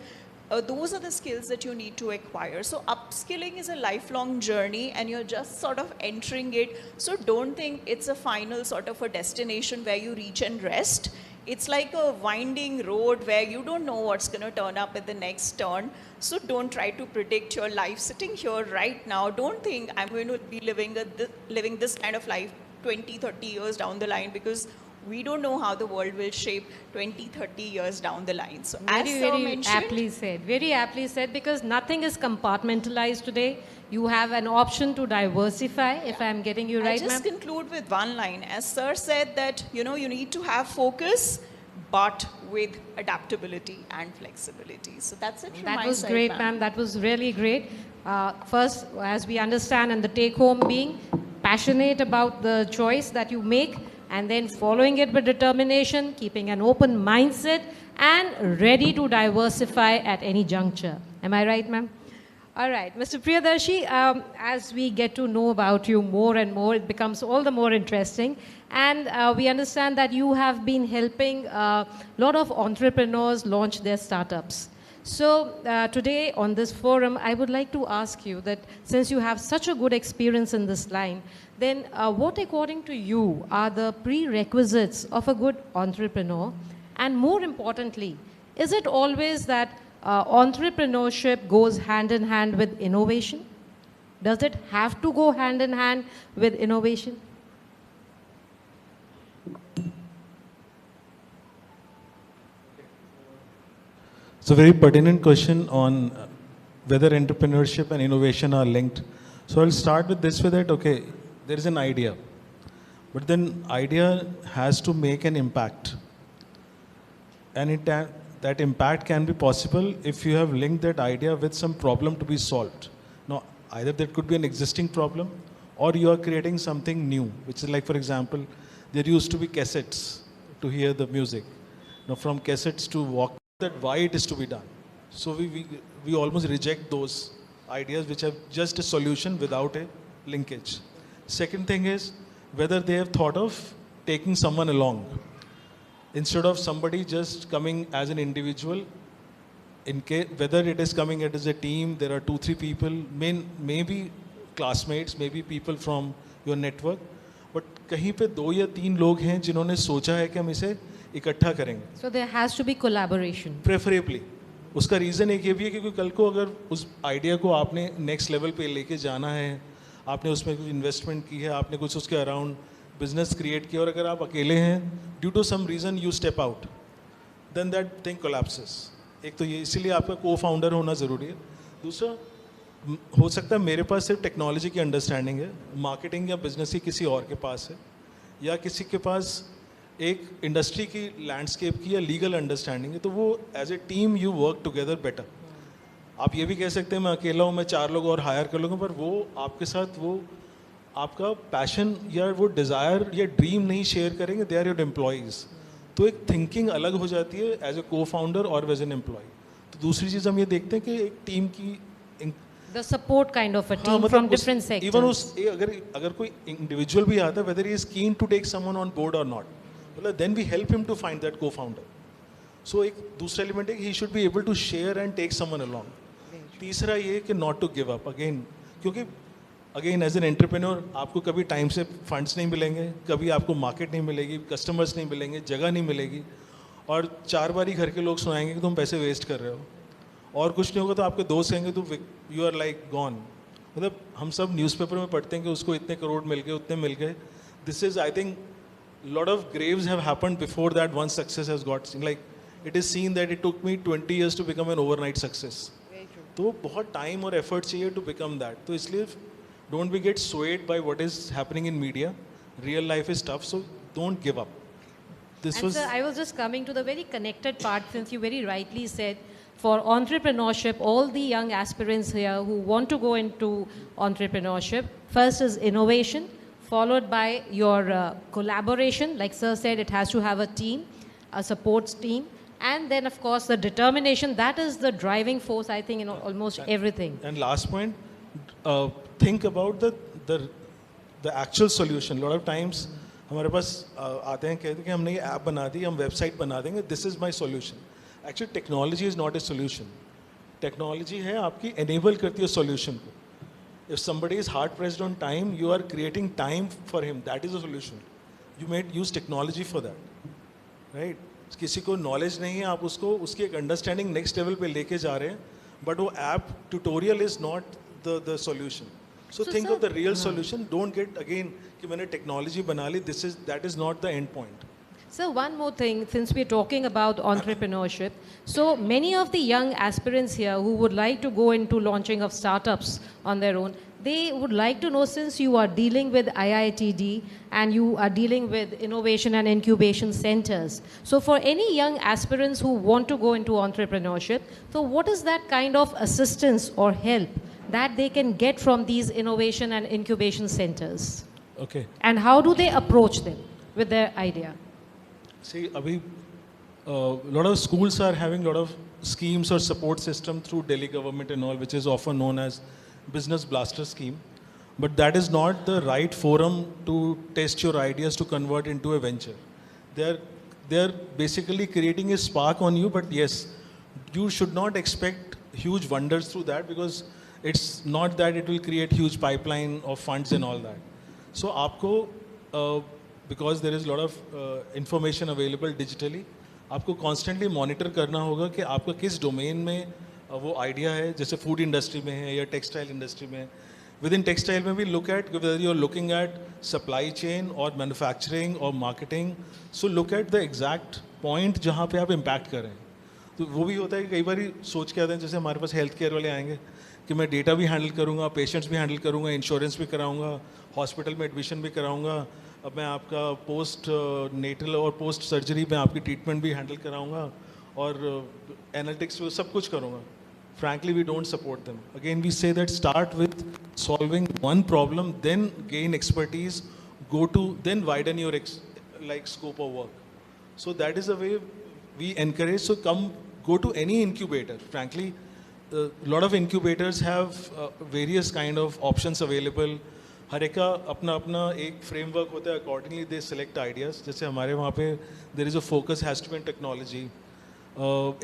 those are the skills that you need to acquire. So upskilling is a lifelong journey and you're just sort of entering it. So don't think it's a final sort of a destination where you reach and rest. It's like a winding road where you don't know what's going to turn up at the next turn. So don't try to predict your life sitting here right now. Don't think I'm going to be living this kind of life 20, 30 years down the line, because we don't know how the world will shape 20, 30 years down the line. So as Sir mentioned, very aptly said, because nothing is compartmentalized today. You have an option to diversify, if I'm getting you right, I'll just ma'am. conclude with one line. As Sir said that, you know, you need to have focus, but with adaptability and flexibility. So that's it from my That was side, great, ma'am. That was really great. First, as we understand, and the take home being passionate about the choice that you make, and then following it with determination, keeping an open mindset, and ready to diversify at any juncture. Am I right, ma'am? All right, Mr. Priyadarshi, as we get to know about you more and more, it becomes all the more interesting. And we understand that you have been helping a lot of entrepreneurs launch their startups. So today on this forum, I would like to ask you that since you have such a good experience in this line, then what according to you are the prerequisites of a good entrepreneur? And more importantly, is it always that entrepreneurship goes hand in hand with innovation? Does it have to go hand in hand with innovation? It's a very pertinent question on whether entrepreneurship and innovation are linked. So I'll start with this with it. Okay, there is an idea, but then idea has to make an impact. And that impact can be possible if you have linked that idea with some problem to be solved. Now, either that could be an existing problem or you are creating something new, which is like, for example, there used to be cassettes to hear the music. Now, from cassettes to walk, that why it is to be done. So we almost reject those ideas which have just a solution without a linkage. Second thing is whether they have thought of taking someone along. Instead of somebody just coming as an individual, whether it is coming as a team, there are 2-3 people, maybe classmates, maybe people from your network, but कहीं पे 2 या 3 लोग हैं जिन्होंने सोचा है कि हम इसे इकट्ठा करेंगे. So there has to be collaboration. Preferably. उसका रीज़न एक ये भी है क्योंकि कल को अगर उस आइडिया को आपने नेक्स्ट लेवल पे लेके जाना है, आपने उसमें कुछ इन्वेस्टमेंट की है, आपने कुछ उसके अराउंड बिजनेस क्रिएट किया और अगर आप अकेले हैं due to some reason you step out, then that thing collapses. एक तो ये इसीलिए आपका को फाउंडर होना ज़रूरी है. दूसरा, हो सकता है मेरे पास सिर्फ टेक्नोलॉजी की अंडरस्टैंडिंग है, मार्केटिंग या बिजनेस ही किसी और के पास है, या किसी के पास एक इंडस्ट्री की लैंडस्केप की या लीगल अंडरस्टैंडिंग है, तो वो as a team you work together better. आप ये भी कह सकते हैं मैं अकेला हूँ, मैं 4 लोग और हायर कर लूँगा, पर वो आपके साथ वो आपका पैशन या वो डिज़ायर या ड्रीम नहीं शेयर करेंगे, दे आर योर एम्प्लॉयज़. तो एक थिंकिंग अलग हो जाती है एज ए को फाउंडर और एज एन एम्प्लॉय. तो दूसरी चीज़ हम ये देखते हैं कि एक टीम की The support kind of a team from different sectors. Even उस अगर कोई इंडिविजुअल भी आता है, whether he is keen to take someone on board or not, मतलब then we help him to find that co-founder. So एक दूसरा element है कि he should be able to share and take someone along. तीसरा ये कि not to give up again, क्योंकि again as an entrepreneur आपको कभी टाइम से फंड्स नहीं मिलेंगे, कभी आपको मार्केट नहीं मिलेगी, कस्टमर्स नहीं मिलेंगे, जगह नहीं मिलेगी, और 4 बार ही घर के लोग सुनाएंगे कि तुम पैसे वेस्ट कर रहे हो, और कुछ नहीं होगा तो आपके दोस्त कहेंगे तो यू आर लाइक गॉन. मतलब हम सब न्यूज़पेपर में पढ़ते हैं कि उसको इतने करोड़ मिल गए, उतने मिल गए. This is I think lot of graves have happened before that one success has got seen. Like it is seen that it took me 20 years to become an overnight success. तो बहुत टाइम और effort चाहिए to become that. तो इसलिए don't be get swayed by what is happening in media. Real life is tough, so don't give up. This And was sir, I was just coming to the very connected part, since you very rightly said, for entrepreneurship, all the young aspirants here who want to go into entrepreneurship, first is innovation, followed by your collaboration. Like sir said, it has to have a team, a support team, and then of course the determination. That is the driving force, I think, in almost everything. And last point, think about the actual solution. Lot of times हमारे पास आते हैं, कहते हैं कि हमने ये app बना दी, हम वेबसाइट बना देंगे, this is my solution. Actually technology is not a solution. Technology है आपकी एनेबल करती है सोल्यूशन को. If somebody is hard pressed on time, you are creating time for him. That is a solution. You may use technology for that, right? किसी को knowledge नहीं है, आप उसको उसकी एक understanding next level पे लेके जा रहे हैं, but वो app tutorial is not the solution. So think sir, of the real solution. Don't get again कि मैंने technology बना ली. That is not the end point. So one more thing, since we're talking about entrepreneurship, so many of the young aspirants here who would like to go into launching of startups on their own, they would like to know, since you are dealing with IITD and you are dealing with innovation and incubation centers, so for any young aspirants who want to go into entrepreneurship, so what is that kind of assistance or help that they can get from these innovation and incubation centers? Okay. And how do they approach them with their idea? See, abhi, lot of schools are having lot of schemes or support system through Delhi government and all, which is often known as Business Blaster scheme. But that is not the right forum to test your ideas to convert into a venture. They're basically creating a spark on you, but yes, you should not expect huge wonders through that, because it's not that it will create huge pipeline of funds and all that. So aapko because there is a lot of information available digitally, आपको constantly monitor करना होगा कि आपका किस domain में वो idea है. जैसे फूड इंडस्ट्री में है या टेक्सटाइल इंडस्ट्री में. विद इन टेक्सटाइल में भी look at whether you are looking at supply chain और manufacturing और marketing. So look at the exact point जहाँ पे आप impact कर रहे हैं. तो वो भी होता है कि कई बार सोच के आते हैं, जैसे हमारे पास हेल्थ केयर वाले आएंगे कि मैं डेटा भी हैंडल करूँगा, पेशेंट्स भी हैंडल करूँगा, इंश्योरेंस भी कराऊँगा, हॉस्पिटल में एडमिशन भी कराऊँगा, अब मैं आपका पोस्ट नेटल और पोस्ट सर्जरी में आपकी ट्रीटमेंट भी हैंडल कराऊंगा, और एनालिटिक्स सब कुछ करूंगा. Frankly, we don't support them. Again, we say that start with solving one problem, then gain expertise, then widen your scope of work. So that is the way we encourage. So go to any incubator. Frankly, a lot of incubators have various kind of options available. हर एक का अपना अपना एक framework होता है, accordingly they select ideas. जैसे हमारे वहाँ पे there is a focus has to be in technology.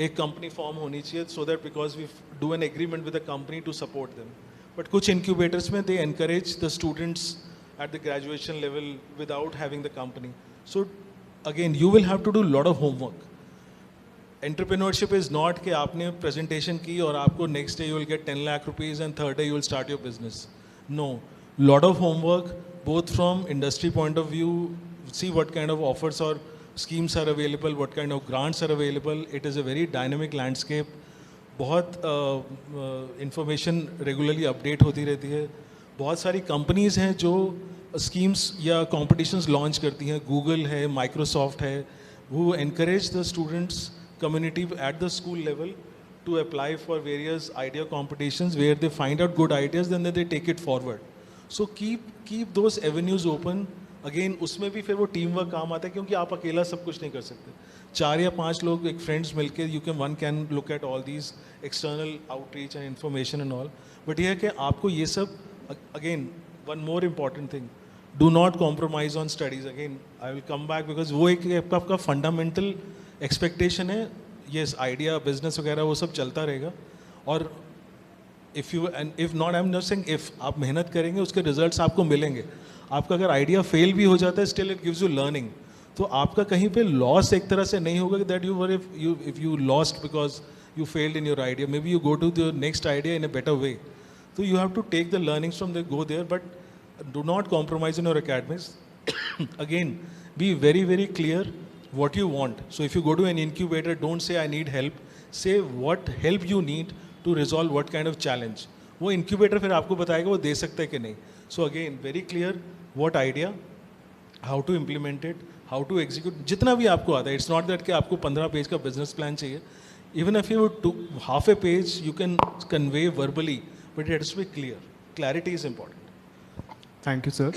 एक कंपनी फॉर्म होनी चाहिए so that because we do an agreement with the company to support them. But कुछ इंक्यूबेटर्स में they encourage the students at the graduation level without having the company. So again you will have to do lot of homework. Entrepreneurship is not कि आपने presentation की और आपको next day you will get 10 lakh rupees and third day you will start your business. No, lot of homework both from industry point of view, see what kind of offers or schemes are available, what kind of grants are available. It is a very dynamic landscape. बहुत information regularly update होती रहती है. बहुत सारी companies हैं जो schemes या competitions launch करती हैं. Google है, Microsoft है, who encourage the students community at the school level to apply for various idea competitions where they find out good ideas, then they take it forward. So keep those avenues open. Again, उसमें भी फिर वो team work काम आता है, क्योंकि आप अकेला सब कुछ नहीं कर सकते. 4 या 5 लोग एक फ्रेंड्स मिलके one can look at all these external outreach and information and all. But ये है कि आपको ये सब, again, one more important thing, do not compromise on studies. Again, I will come back because वो एक आपका fundamental expectation है. Yes, idea, business वगैरह वो सब चलता रहेगा, और if you, and if not, I'm just saying, if आप मेहनत करेंगे उसके results आपको मिलेंगे. आपका अगर idea fail भी हो जाता है, still it gives you learning. तो आपका कहीं पे loss एक तरह से नहीं होगा that you were, if you lost because you failed in your idea, maybe you go to the next idea in a better way. So you have to take the learnings from there, go there, but do not compromise in your academics. Again, be very, very clear what you want. So if you go to an incubator, don't say I need help. Say what help you need to resolve what kind of challenge. वो incubator फिर आपको बताएगा वो दे सकता है कि नहीं. So again, very clear what idea, how to implement it, how to execute. जितना भी आपको आता है, it's not that कि आपको 15 पेज का business plan चाहिए. Even if you do half a page, you can convey verbally, but it has to be clear. Clarity is important. Thank you, sir.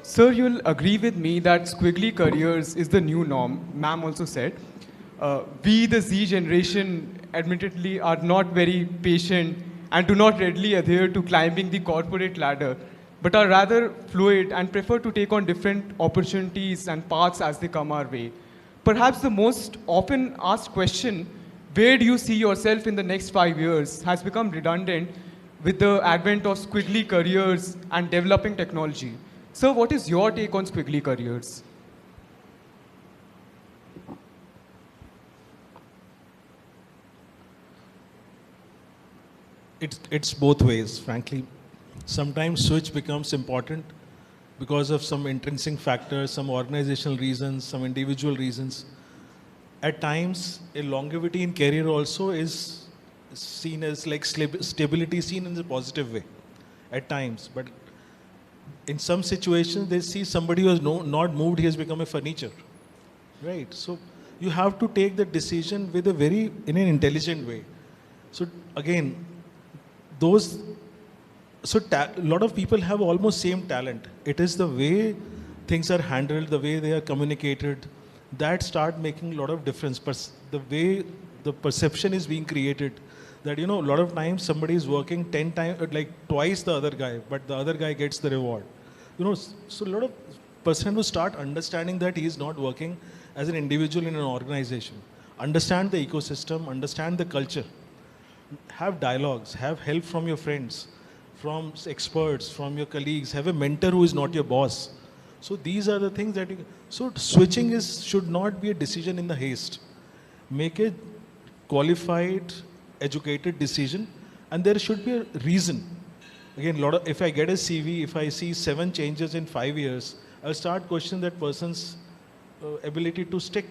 Sir, you'll agree with me that squiggly careers is the new norm. Ma'am also said. We, the Z generation, admittedly are not very patient and do not readily adhere to climbing the corporate ladder, but are rather fluid and prefer to take on different opportunities and paths as they come our way. Perhaps the most often asked question, where do you see yourself in the next 5 years, has become redundant with the advent of squiggly careers and developing technology. Sir, what is your take on squiggly careers? It's both ways, frankly. Sometimes switch becomes important because of some intrinsic factors, some organizational reasons, some individual reasons. At times, a longevity in career also is seen as like stability, seen in a positive way at times. But in some situations, they see somebody who has not moved, he has become a furniture, right? So you have to take the decision with in an intelligent way. So again, a lot of people have almost same talent. It is the way things are handled, the way they are communicated, that start making a lot of difference. But the way the perception is being created, that a lot of times somebody is working 10 times, like twice the other guy, but the other guy gets the reward. So a lot of person who start understanding that he is not working as an individual in an organization. Understand the ecosystem, understand the culture. Have dialogues, have help from your friends, from experts, from your colleagues, have a mentor who is not your boss. So these are the things that so switching should not be a decision in the haste. Make a qualified, educated decision, and there should be a reason. Again, if I get a CV, if I see 7 changes in 5 years, I'll start questioning that person's ability to stick.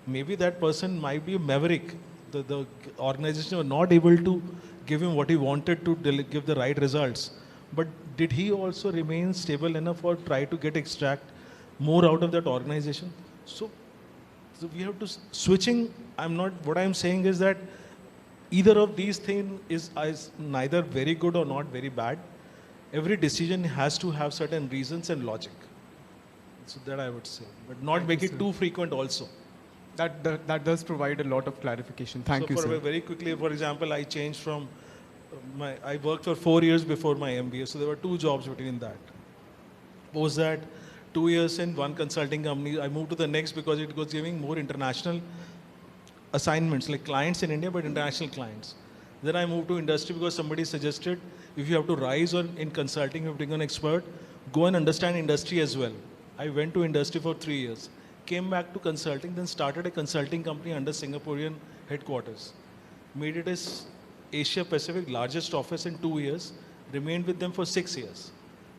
Maybe that person might be a maverick. The organization was not able to give him what he wanted to give the right results. But did he also remain stable enough or try to extract more out of that organization? So we have to switching. What I'm saying is that either of these things is neither very good or not very bad. Every decision has to have certain reasons and logic. So that I would say, but not make it too frequent also. That does provide a lot of clarification. Thank you, sir. Very quickly, for example, I changed from I worked for 4 years before my MBA, so there were 2 jobs between that. Post that, 2 years in one consulting company, I moved to the next because it was giving more international assignments, like clients in India, but international clients. Then I moved to industry because somebody suggested if you have to rise in consulting, you have to become an expert, go and understand industry as well. I went to industry for 3 years, came back to consulting, then started a consulting company under Singaporean headquarters. Made it as Asia Pacific largest office in 2 years, remained with them for 6 years.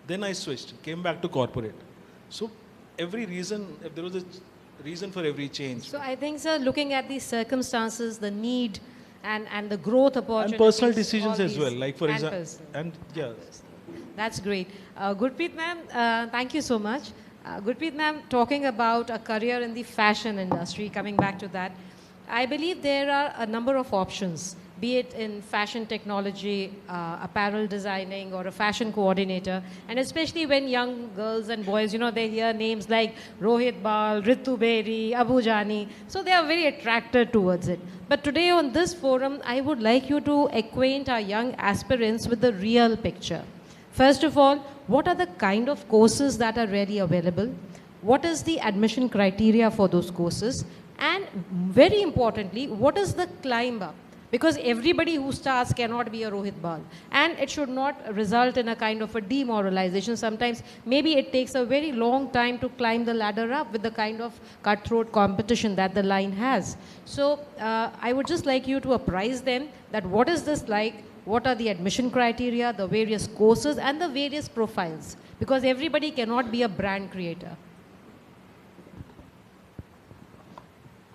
Then I switched, came back to corporate. So if there was a reason for every change. So I think, sir, looking at these circumstances, the need and the growth opportunities. And personal decisions as well, like for example. And yeah. That's great. Gurpreet ma'am, thank you so much. Gurpreet ma'am, talking about a career in the fashion industry, coming back to that, I believe there are a number of options, be it in fashion technology, apparel designing, or a fashion coordinator. And especially when young girls and boys, they hear names like Rohit Bal, Ritu Beri, Abu Jani. So they are very attracted towards it. But today on this forum, I would like you to acquaint our young aspirants with the real picture. First of all, what are the kind of courses that are really available? What is the admission criteria for those courses? And very importantly, what is the climb up Because everybody who starts cannot be a Rohit Bal. And it should not result in a kind of a demoralization. Sometimes maybe it takes a very long time to climb the ladder up with the kind of cutthroat competition that the line has. So I would just like you to apprise them that what is this like, what are the admission criteria, the various courses and the various profiles. Because everybody cannot be a brand creator.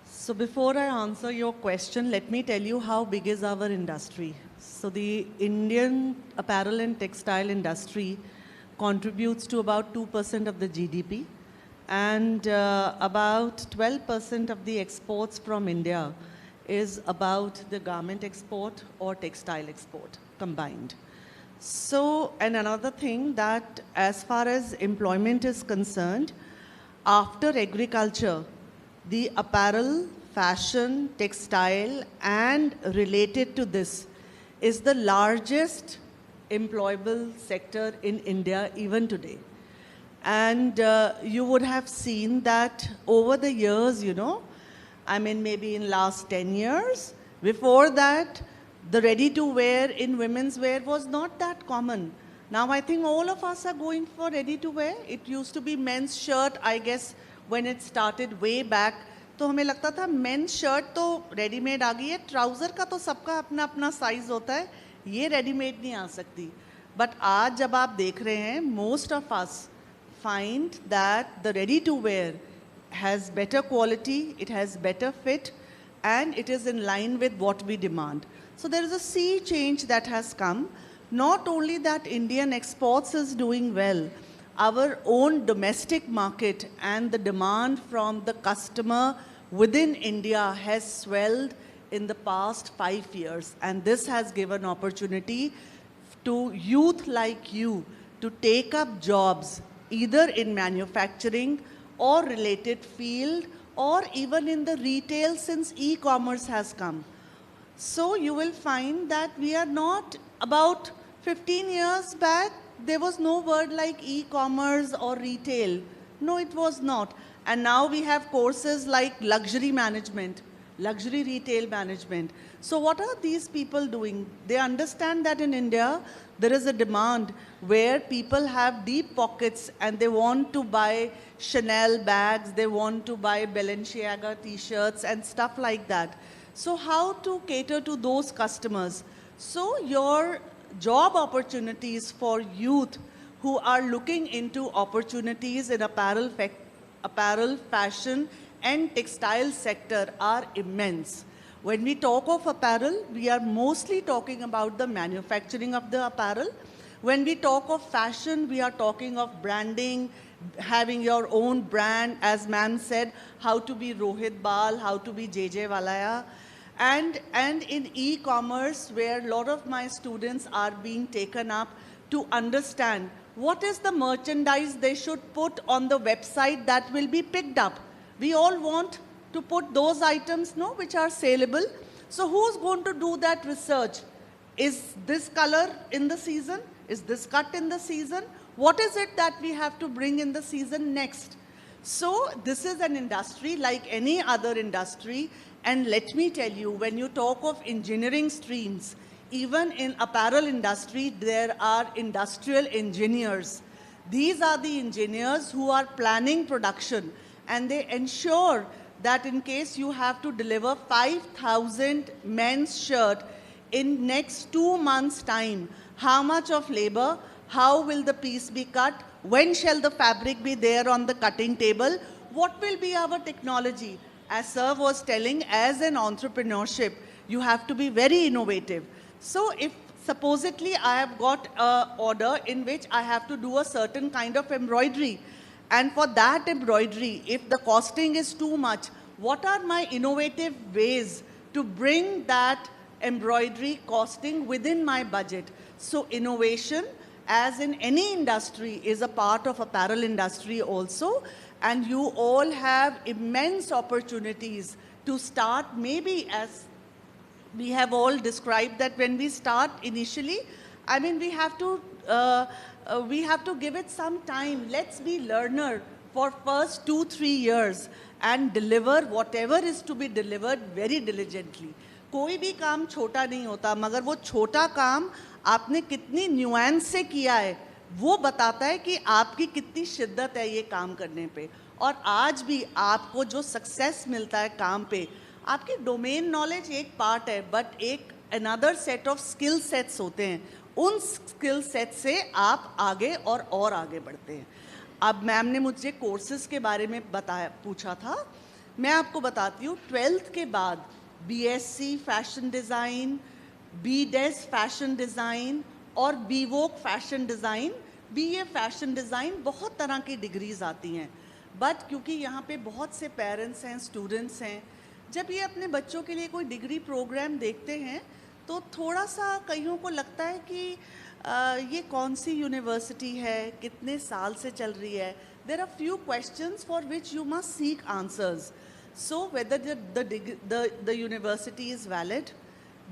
So before I answer your question, let me tell you how big is our industry. So the Indian apparel and textile industry contributes to about 2% of the GDP, and about 12% of the exports from India is about the garment export or textile export combined. So, and another thing that as far as employment is concerned, after agriculture, the apparel, fashion, textile, and related to this is the largest employable sector in India even today. And you would have seen that over the years, you know, I mean maybe in last 10 years, before that, the ready-to-wear in women's wear was not that common. Now I think all of us are going for ready-to-wear. It used to be men's shirt, I guess, when it started way back. तो हमें लगता था main shirt तो readymade आ गई है, trouser का तो सबका अपना अपना साइज़ होता है, ये रेडीमेड नहीं आ सकती. बट आज जब आप देख रहे हैं, most of us find that the ready to wear has better quality, it has better fit, and it is in line with what we demand. So there is a sea change that has come. Not only that Indian exports is doing well, our own domestic market and the demand from the customer within India has swelled in the past 5 years. And this has given opportunity to youth like you to take up jobs either in manufacturing or related field or even in the retail since e-commerce has come. So you will find that we are not, about 15 years back, there was no word like e-commerce or retail. No, it was not. And now we have courses like luxury management, luxury retail management. So what are these people doing? They understand that in India, there is a demand where people have deep pockets and they want to buy Chanel bags, they want to buy Balenciaga t-shirts and stuff like that. So how to cater to those customers? So your job opportunities for youth who are looking into opportunities in apparel, fashion and textile sector are immense. When we talk of apparel, we are mostly talking about the manufacturing of the apparel. When we talk of fashion, we are talking of branding, having your own brand, as ma'am said, how to be Rohit Bal, how to be JJ Valaya. And in e-commerce, where a lot of my students are being taken up to understand what is the merchandise they should put on the website that will be picked up. We all want to put those items, no, which are saleable. So who's going to do that research? Is this color in the season? Is this cut in the season? What is it that we have to bring in the season next? So this is an industry like any other industry. And let me tell you, when you talk of engineering streams, even in apparel industry, there are industrial engineers. These are the engineers who are planning production, and they ensure that in case you have to deliver 5,000 men's shirt in next 2 months' time, how much of labor, how will the piece be cut, when shall the fabric be there on the cutting table, what will be our technology? As Sir was telling, as an entrepreneurship, you have to be very innovative. So if supposedly I have got an order in which I have to do a certain kind of embroidery, and for that embroidery, if the costing is too much, what are my innovative ways to bring that embroidery costing within my budget? So innovation, as in any industry, is a part of apparel industry also. And you all have immense opportunities to start, maybe as we have all described that when we start initially, I mean, we have to give it some time. Let's be learner for first 2-3 years and deliver whatever is to be delivered very diligently. कोई भी काम छोटा नहीं होता, मगर वो छोटा काम आपने कितनी न्यूएंस से किया है वो बताता है कि आपकी कितनी शिद्दत है ये काम करने पे। और आज भी आपको जो सक्सेस मिलता है काम पे, आपकी डोमेन नॉलेज एक पार्ट है, बट एक another set of skill sets होते हैं। उन स्किल सेट से आप आगे और आगे बढ़ते हैं। अब मैम ने मुझे कोर्सेज के बारे में पूछा था, मैं आपको बताती हूँ। 12th के बाद BSc fashion design, BDes fashion design और BVoc fashion design, BA fashion design, बहुत तरह की डिग्रीज आती हैं। बट क्योंकि यहाँ पे बहुत से पेरेंट्स हैं, स्टूडेंट्स हैं, जब ये अपने बच्चों के लिए कोई डिग्री प्रोग्राम देखते हैं तो थोड़ा सा कईयों को लगता है कि ये कौन सी यूनिवर्सिटी है, कितने साल से चल रही है। There are few questions for which you must seek answers. So whether the university is valid,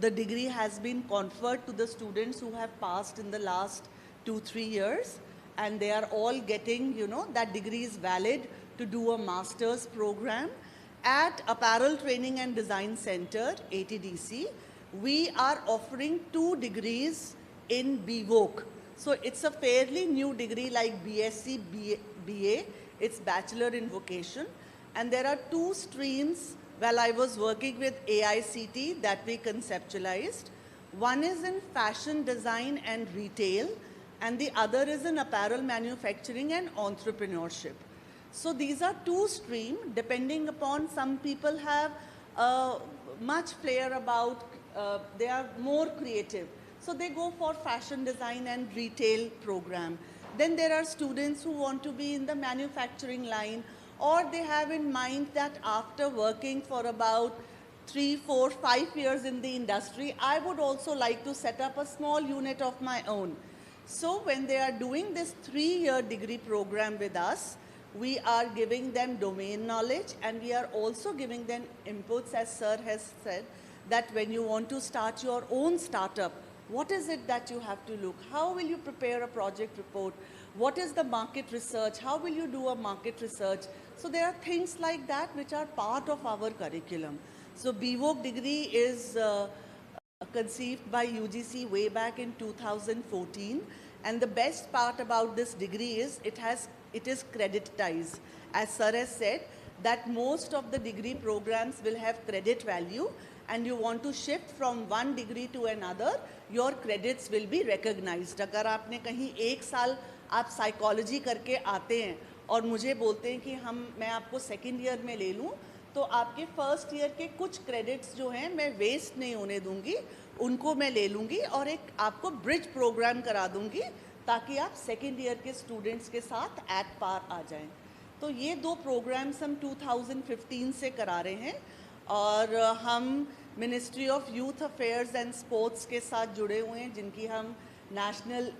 the degree has been conferred to the students who have passed in the last 2-3 years, and they are all getting, that degree is valid to do a master's program. At Apparel Training and Design Center, ATDC, we are offering 2 degrees in BVOC. So it's a fairly new degree like BSc, BA, it's Bachelor in Vocation. And there are 2 streams while I was working with AICT that we conceptualized. One is in fashion design and retail, and the other is in apparel manufacturing and entrepreneurship. So these are 2 streams, depending upon, some people have much flair about, they are more creative. So they go for fashion design and retail program. Then there are students who want to be in the manufacturing line, or they have in mind that after working for about 3, 4, 5 years in the industry, I would also like to set up a small unit of my own. So when they are doing this 3-year degree program with us, we are giving them domain knowledge, and we are also giving them inputs, as sir has said, that when you want to start your own startup, what is it that you have to look? How will you prepare a project report? What is the market research? How will you do a market research? So there are things like that which are part of our curriculum. So BVOC degree is conceived by UGC way back in 2014. And the best part about this degree is it is creditized. As sir has said, that most of the degree programs will have credit value, and you want to shift from one degree to another, your credits will be recognized. अगर आपने कहीं 1 साल आप psychology करके आते हैं और मुझे बोलते हैं कि मैं आपको सेकेंड ईयर में ले लूँ, तो आपके फर्स्ट ईयर के कुछ क्रेडिट्स जो हैं मैं वेस्ट नहीं होने दूंगी, उनको मैं ले लूँगी और एक आपको ब्रिज प्रोग्राम करा दूंगी ताकि आप सेकेंड ईयर के स्टूडेंट्स के साथ एट पार आ जाएं. तो ये 2 प्रोग्राम्स हम 2015 से करा रहे हैं, और हम ministry of youth affairs and sports के साथ जुड़े हुए हैं, जिनकी हम नेशनल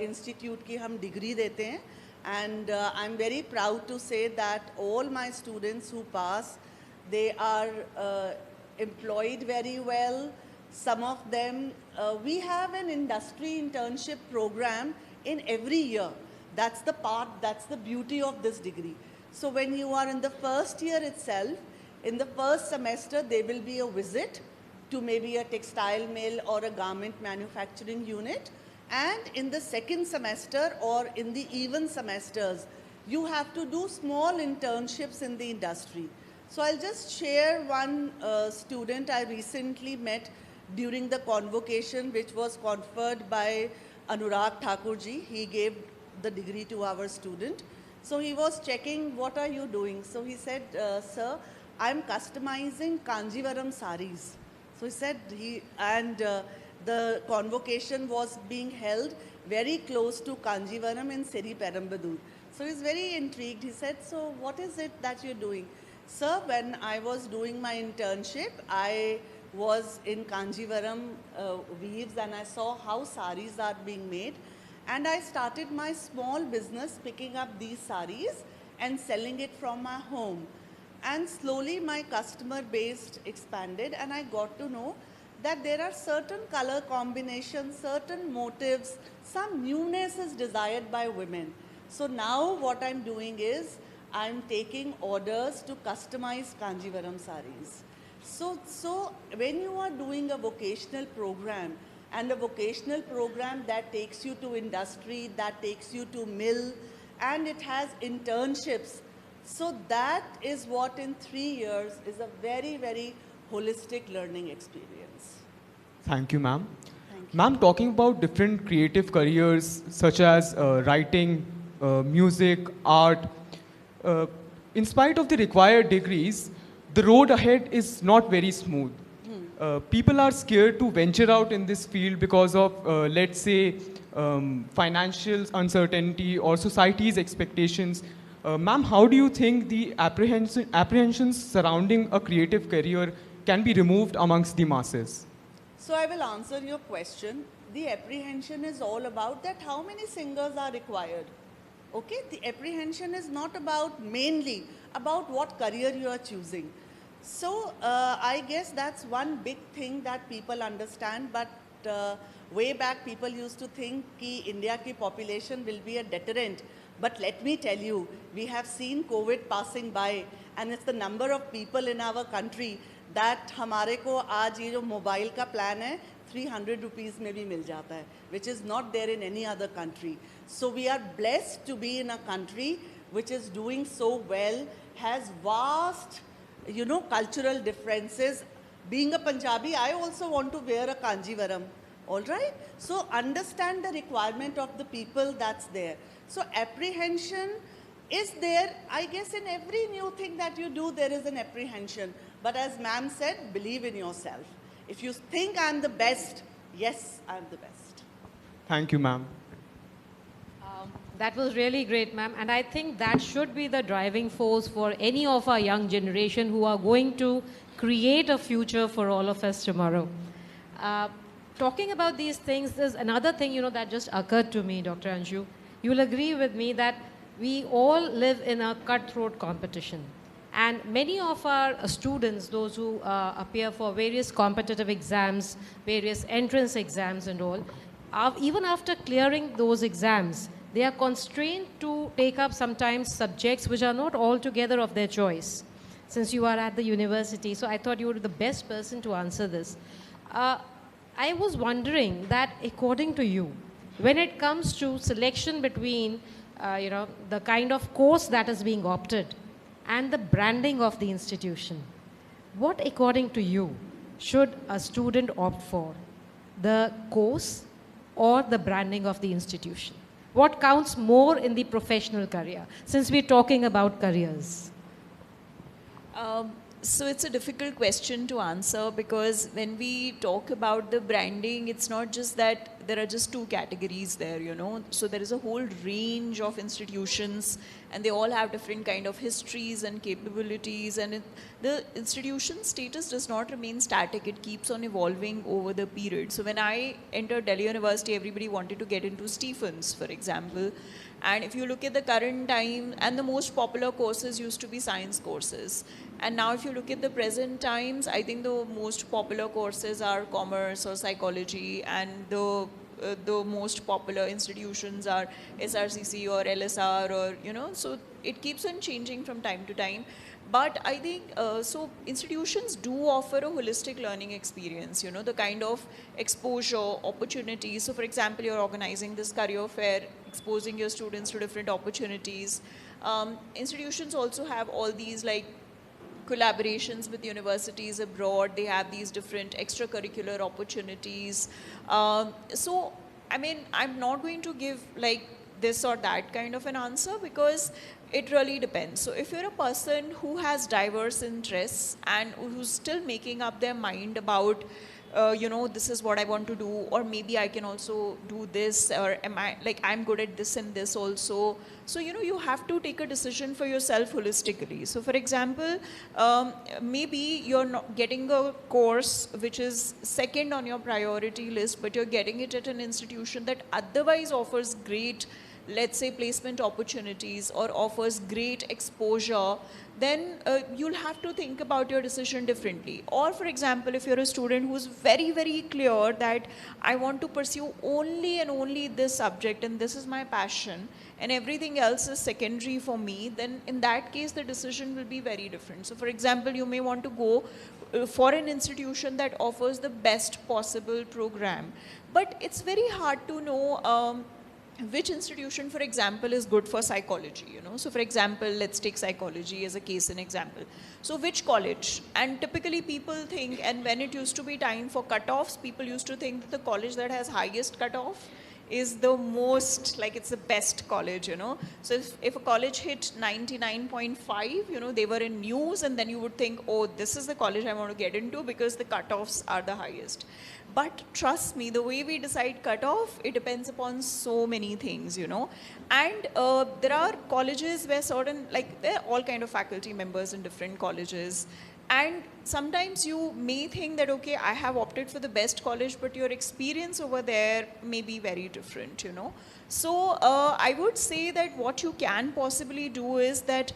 इंस्टीट्यूट की हम डिग्री देते हैं. And I'm very proud to say that all my students who pass, they are employed very well. Some of them, we have an industry internship program in every year. That's the beauty of this degree. So when you are in the first year itself, in the first semester, there will be a visit to maybe a textile mill or a garment manufacturing unit. And in the second semester or in the even semesters, you have to do small internships in the industry. So I'll just share one student I recently met during the convocation, which was conferred by Anurag Thakurji. He gave the degree to our student. So he was checking, what are you doing? So he said, sir, I'm customizing Kanjivaram saris. So he said, the convocation was being held very close to Kanjivaram in Seri Perambadur. So he's very intrigued. He said, so what is it that you're doing? Sir, when I was doing my internship, I was in Kanjivaram weaves, and I saw how saris are being made. And I started my small business picking up these saris and selling it from my home. And slowly my customer base expanded, and I got to know that there are certain color combinations, certain motifs, some newness is desired by women. So now what I'm doing is I'm taking orders to customize Kanjivaram saris. So when you are doing a vocational program, and a vocational program that takes you to industry, that takes you to mill, and it has internships, so that is what in 3 years is a very, very holistic learning experience. Thank you, ma'am. Ma'am, talking about different creative careers such as writing, music, art, in spite of the required degrees, the road ahead is not very smooth. People are scared to venture out in this field because of, let's say, financial uncertainty or society's expectations. Ma'am, how do you think the apprehensions surrounding a creative career can be removed amongst the masses? So I will answer your question. The apprehension is all about that how many singers are required. Okay, the apprehension is not about mainly about what career you are choosing. So I guess that's one big thing that people understand, but way back people used to think that India ki population will be a deterrent. But let me tell you, we have seen COVID passing by, and it's the number of people in our country that हमारे को आज ये जो mobile का plan है 300 rupees में भी मिल जाता है, which is not there in any other country. So we are blessed to be in a country which is doing so well, has vast, cultural differences. Being a Punjabi, I also want to wear a Kanjivaram, all right? So understand the requirement of the people that's there. So apprehension is there, I guess in every new thing that you do, there is an apprehension. But as ma'am said, believe in yourself. If you think I'm the best, yes, I'm the best. Thank you, ma'am. That was really great, ma'am. And I think that should be the driving force for any of our young generation who are going to create a future for all of us tomorrow. Talking about these things, there's another thing, that just occurred to me, Dr. Anshu. You'll agree with me that we all live in a cutthroat competition. And many of our students, those who appear for various competitive exams, various entrance exams and all, even after clearing those exams, they are constrained to take up sometimes subjects which are not altogether of their choice, since you are at the university. So I thought you were the best person to answer this. I was wondering that according to you, when it comes to selection between the kind of course that is being opted and the branding of the institution, what according to you should a student opt for? The course or the branding of the institution? What counts more in the professional career, since we're talking about careers? So it's a difficult question to answer, because when we talk about the branding, it's not just that there are just two categories there, So there is a whole range of institutions, and they all have different kind of histories and capabilities, and the institution status does not remain static. It keeps on evolving over the period. So when I entered Delhi University, everybody wanted to get into Stephens, for example. And if you look at the current time, and the most popular courses used to be science courses. And now if you look at the present times, I think the most popular courses are commerce or psychology, and the most popular institutions are SRCC or LSR, or, so it keeps on changing from time to time. But I think, so institutions do offer a holistic learning experience, the kind of exposure, opportunities. So for example, you're organizing this career fair, exposing your students to different opportunities. Institutions also have all these collaborations with universities abroad. They have these different extracurricular opportunities. So, I mean, I'm not going to give this or that kind of an answer, because it really depends. So if you're a person who has diverse interests and who's still making up their mind about this is what I want to do, or maybe I can also do this, or I'm good at this and this also. So, you have to take a decision for yourself holistically. So for example, maybe you're not getting a course which is second on your priority list, but you're getting it at an institution that otherwise offers great let's say, placement opportunities or offers great exposure, then you'll have to think about your decision differently. Or for example, if you're a student who's very, very clear that I want to pursue only and only this subject and this is my passion and everything else is secondary for me, then in that case the decision will be very different. So for example, you may want to go for an institution that offers the best possible program. But it's very hard to know which institution, for example, is good for psychology, you know. So for example, let's take psychology as a case in example. So which college? And typically people think, and when it used to be time for cutoffs, people used to think that the college that has highest cutoff is the most, like it's the best college, you know. So if a college hit 99.5, you know, they were in news, and then you would think, oh, this is the college I want to get into because the cutoffs are the highest. But trust me, the way we decide cutoff, it depends upon so many things, you know. And there are colleges where certain, like there are all kind of faculty members in different colleges. And sometimes you may think that, okay, I have opted for the best college, but your experience over there may be very different, you know. So I would say that what you can possibly do is that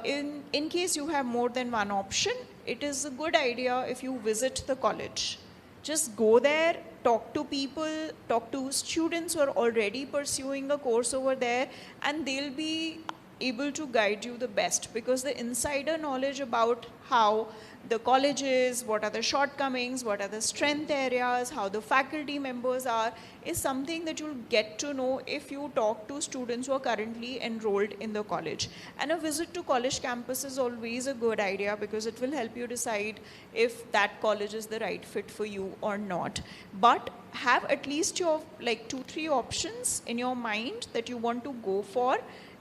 in case you have more than one option, it is a good idea if you visit the college. Just go there, talk to people, talk to students who are already pursuing a course over there, and they'll be able to guide you the best, because the insider knowledge about how the college is, what are the shortcomings, what are the strength areas, how the faculty members are, is something that you'll get to know if you talk to students who are currently enrolled in the college. And a visit to college campus is always a good idea, because it will help you decide if that college is the right fit for you or not. But have at least your like 2-3 options in your mind that you want to go for,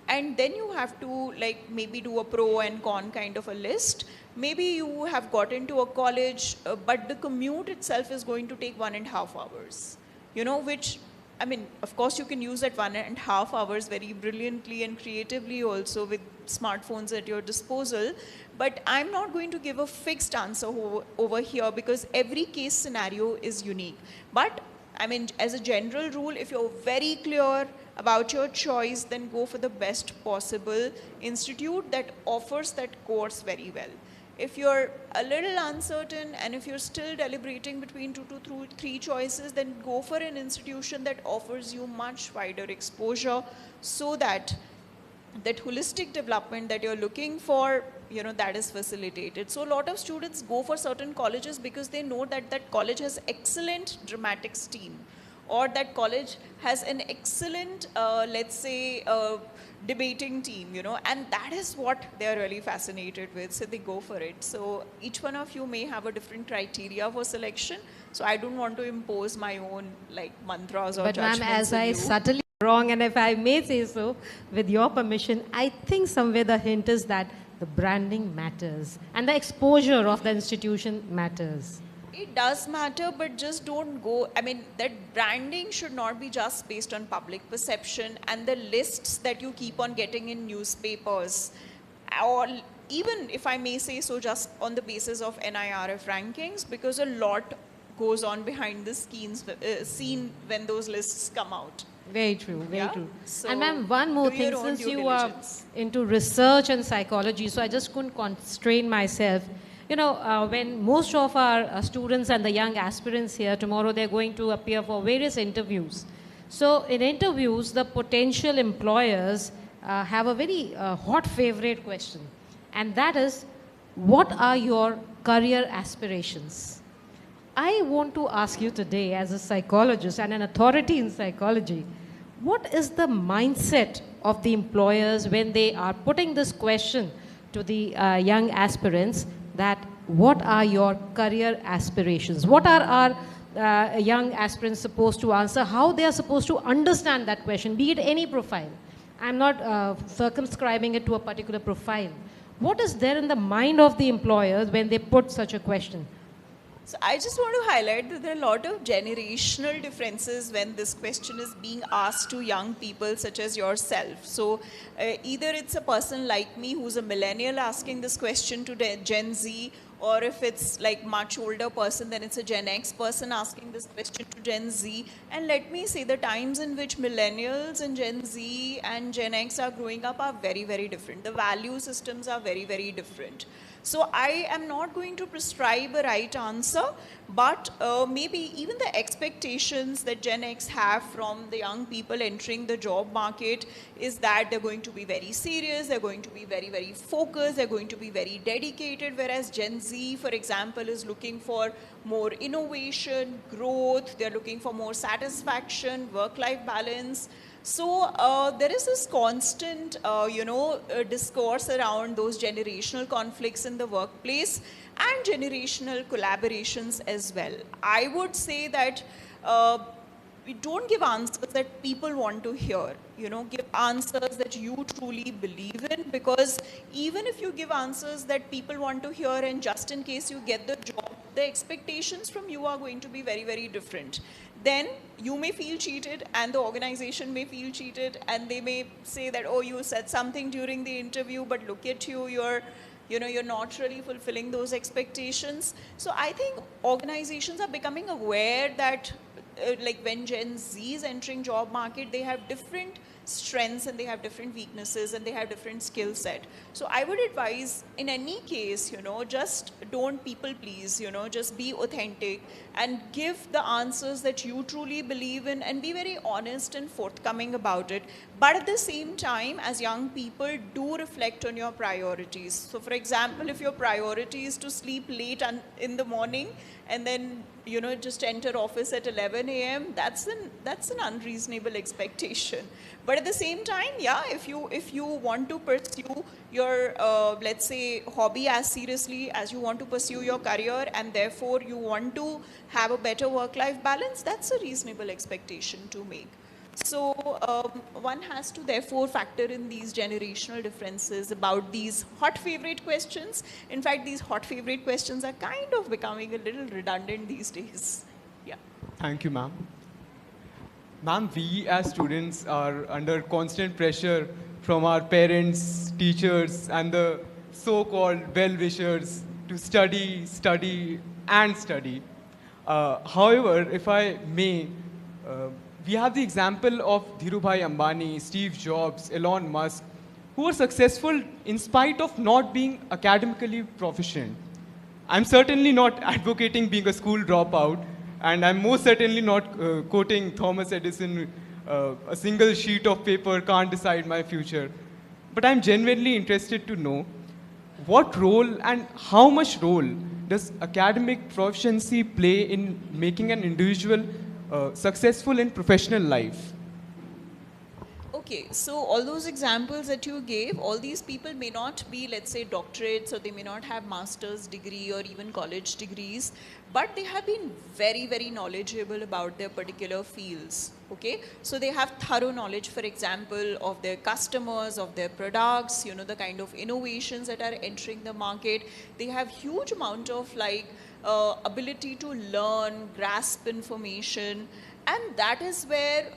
and then you have to like maybe do a pro and con kind of a list. Maybe you have got into a college, but the commute itself is going to take 1.5 hours, you know, which, I mean, of course you can use that 1.5 hours very brilliantly and creatively also with smartphones at your disposal. But I'm not going to give a fixed answer over here, because every case scenario is unique. But I mean, as a general rule, if you're very clear about your choice, then go for the best possible institute that offers that course very well. If you're a little uncertain and if you're still deliberating between 2 to 3 choices, then go for an institution that offers you much wider exposure, so that that holistic development that you're looking for, you know, that is facilitated. So a lot of students go for certain colleges because they know that that college has excellent dramatics team, or that college has an excellent, let's say, debating team, you know, and that is what they're really fascinated with, so they go for it. So each one of you may have a different criteria for selection, so I don't want to impose my own like mantras or But ma'am, judgments as on I you. subtly wrong, and if I may say so, with your permission, I think somewhere the hint is that the branding matters and the exposure of the institution matters. It does matter, but just don't go. I mean, that branding should not be just based on public perception and the lists that you keep on getting in newspapers, or even, if I may say so, just on the basis of NIRF rankings, because a lot goes on behind the scene when those lists come out. Very true, very Yeah? true. So And ma'am, one more do your thing, own since due you are diligence. into research and psychology, so I just couldn't constrain myself. You know, when most of our students and the young aspirants here, tomorrow they're going to appear for various interviews. So in interviews, the potential employers have a very hot favorite question. And that is, what are your career aspirations? I want to ask you today, as a psychologist and an authority in psychology, what is the mindset of the employers when they are putting this question to the young aspirants, that what are your career aspirations? What are our young aspirants supposed to answer? How they are supposed to understand that question, be it any profile? I'm not circumscribing it to a particular profile. What is there in the mind of the employers when they put such a question? So I just want to highlight that there are a lot of generational differences when this question is being asked to young people such as yourself. So either it's a person like me who's a millennial asking this question to Gen Z, or if it's like much older person, then it's a Gen X person asking this question to Gen Z. And let me say, the times in which millennials and Gen Z and Gen X are growing up are very, very different. The value systems are very, very different. So I am not going to prescribe a right answer, but maybe even the expectations that Gen X have from the young people entering the job market is that they're going to be very serious, they're going to be very, very focused, they're going to be very dedicated, whereas Gen Z, for example, is looking for more innovation, growth, they're looking for more satisfaction, work-life balance. So there is this constant, discourse around those generational conflicts in the workplace and generational collaborations as well. I would say that we don't give answers that people want to hear. Give answers that you truly believe in, because even if you give answers that people want to hear and just in case you get the job, the expectations from you are going to be very, very different. Then you may feel cheated and the organization may feel cheated, and they may say that, oh, you said something during the interview, but look at you, you're not really fulfilling those expectations. So I think organizations are becoming aware that like when Gen Z is entering job market, they have different strengths and they have different weaknesses and they have different skill set. So I would advise in any case, just don't people please, just be authentic and give the answers that you truly believe in and be very honest and forthcoming about it. But at the same time, as young people, do reflect on your priorities. So for example, if your priority is to sleep late in the morning and then just enter office at 11 a.m., that's an unreasonable expectation. But at the same time, yeah, if you want to pursue your let's say hobby as seriously as you want to pursue your career, and therefore you want to have a better work-life balance, that's a reasonable expectation to make. So one has to therefore factor in these generational differences about these hot favorite questions. In fact, these hot favorite questions are kind of becoming a little redundant these days. Yeah. Thank you, ma'am. Ma'am, we as students are under constant pressure from our parents, teachers, and the so-called well-wishers to study, study, and study. However, if I may, we have the example of Dhirubhai Ambani, Steve Jobs, Elon Musk, who were successful in spite of not being academically proficient. I'm certainly not advocating being a school dropout, and I'm most certainly not quoting Thomas Edison, a single sheet of paper can't decide my future. But I'm genuinely interested to know what role and how much role does academic proficiency play in making an individual successful in professional life? Okay, so all those examples that you gave, all these people may not be, let's say, doctorates, or they may not have master's degree or even college degrees, but they have been very, very knowledgeable about their particular fields. Okay, so they have thorough knowledge, for example, of their customers, of their products, the kind of innovations that are entering the market. They have huge amount of ability to learn, grasp information. And that is where,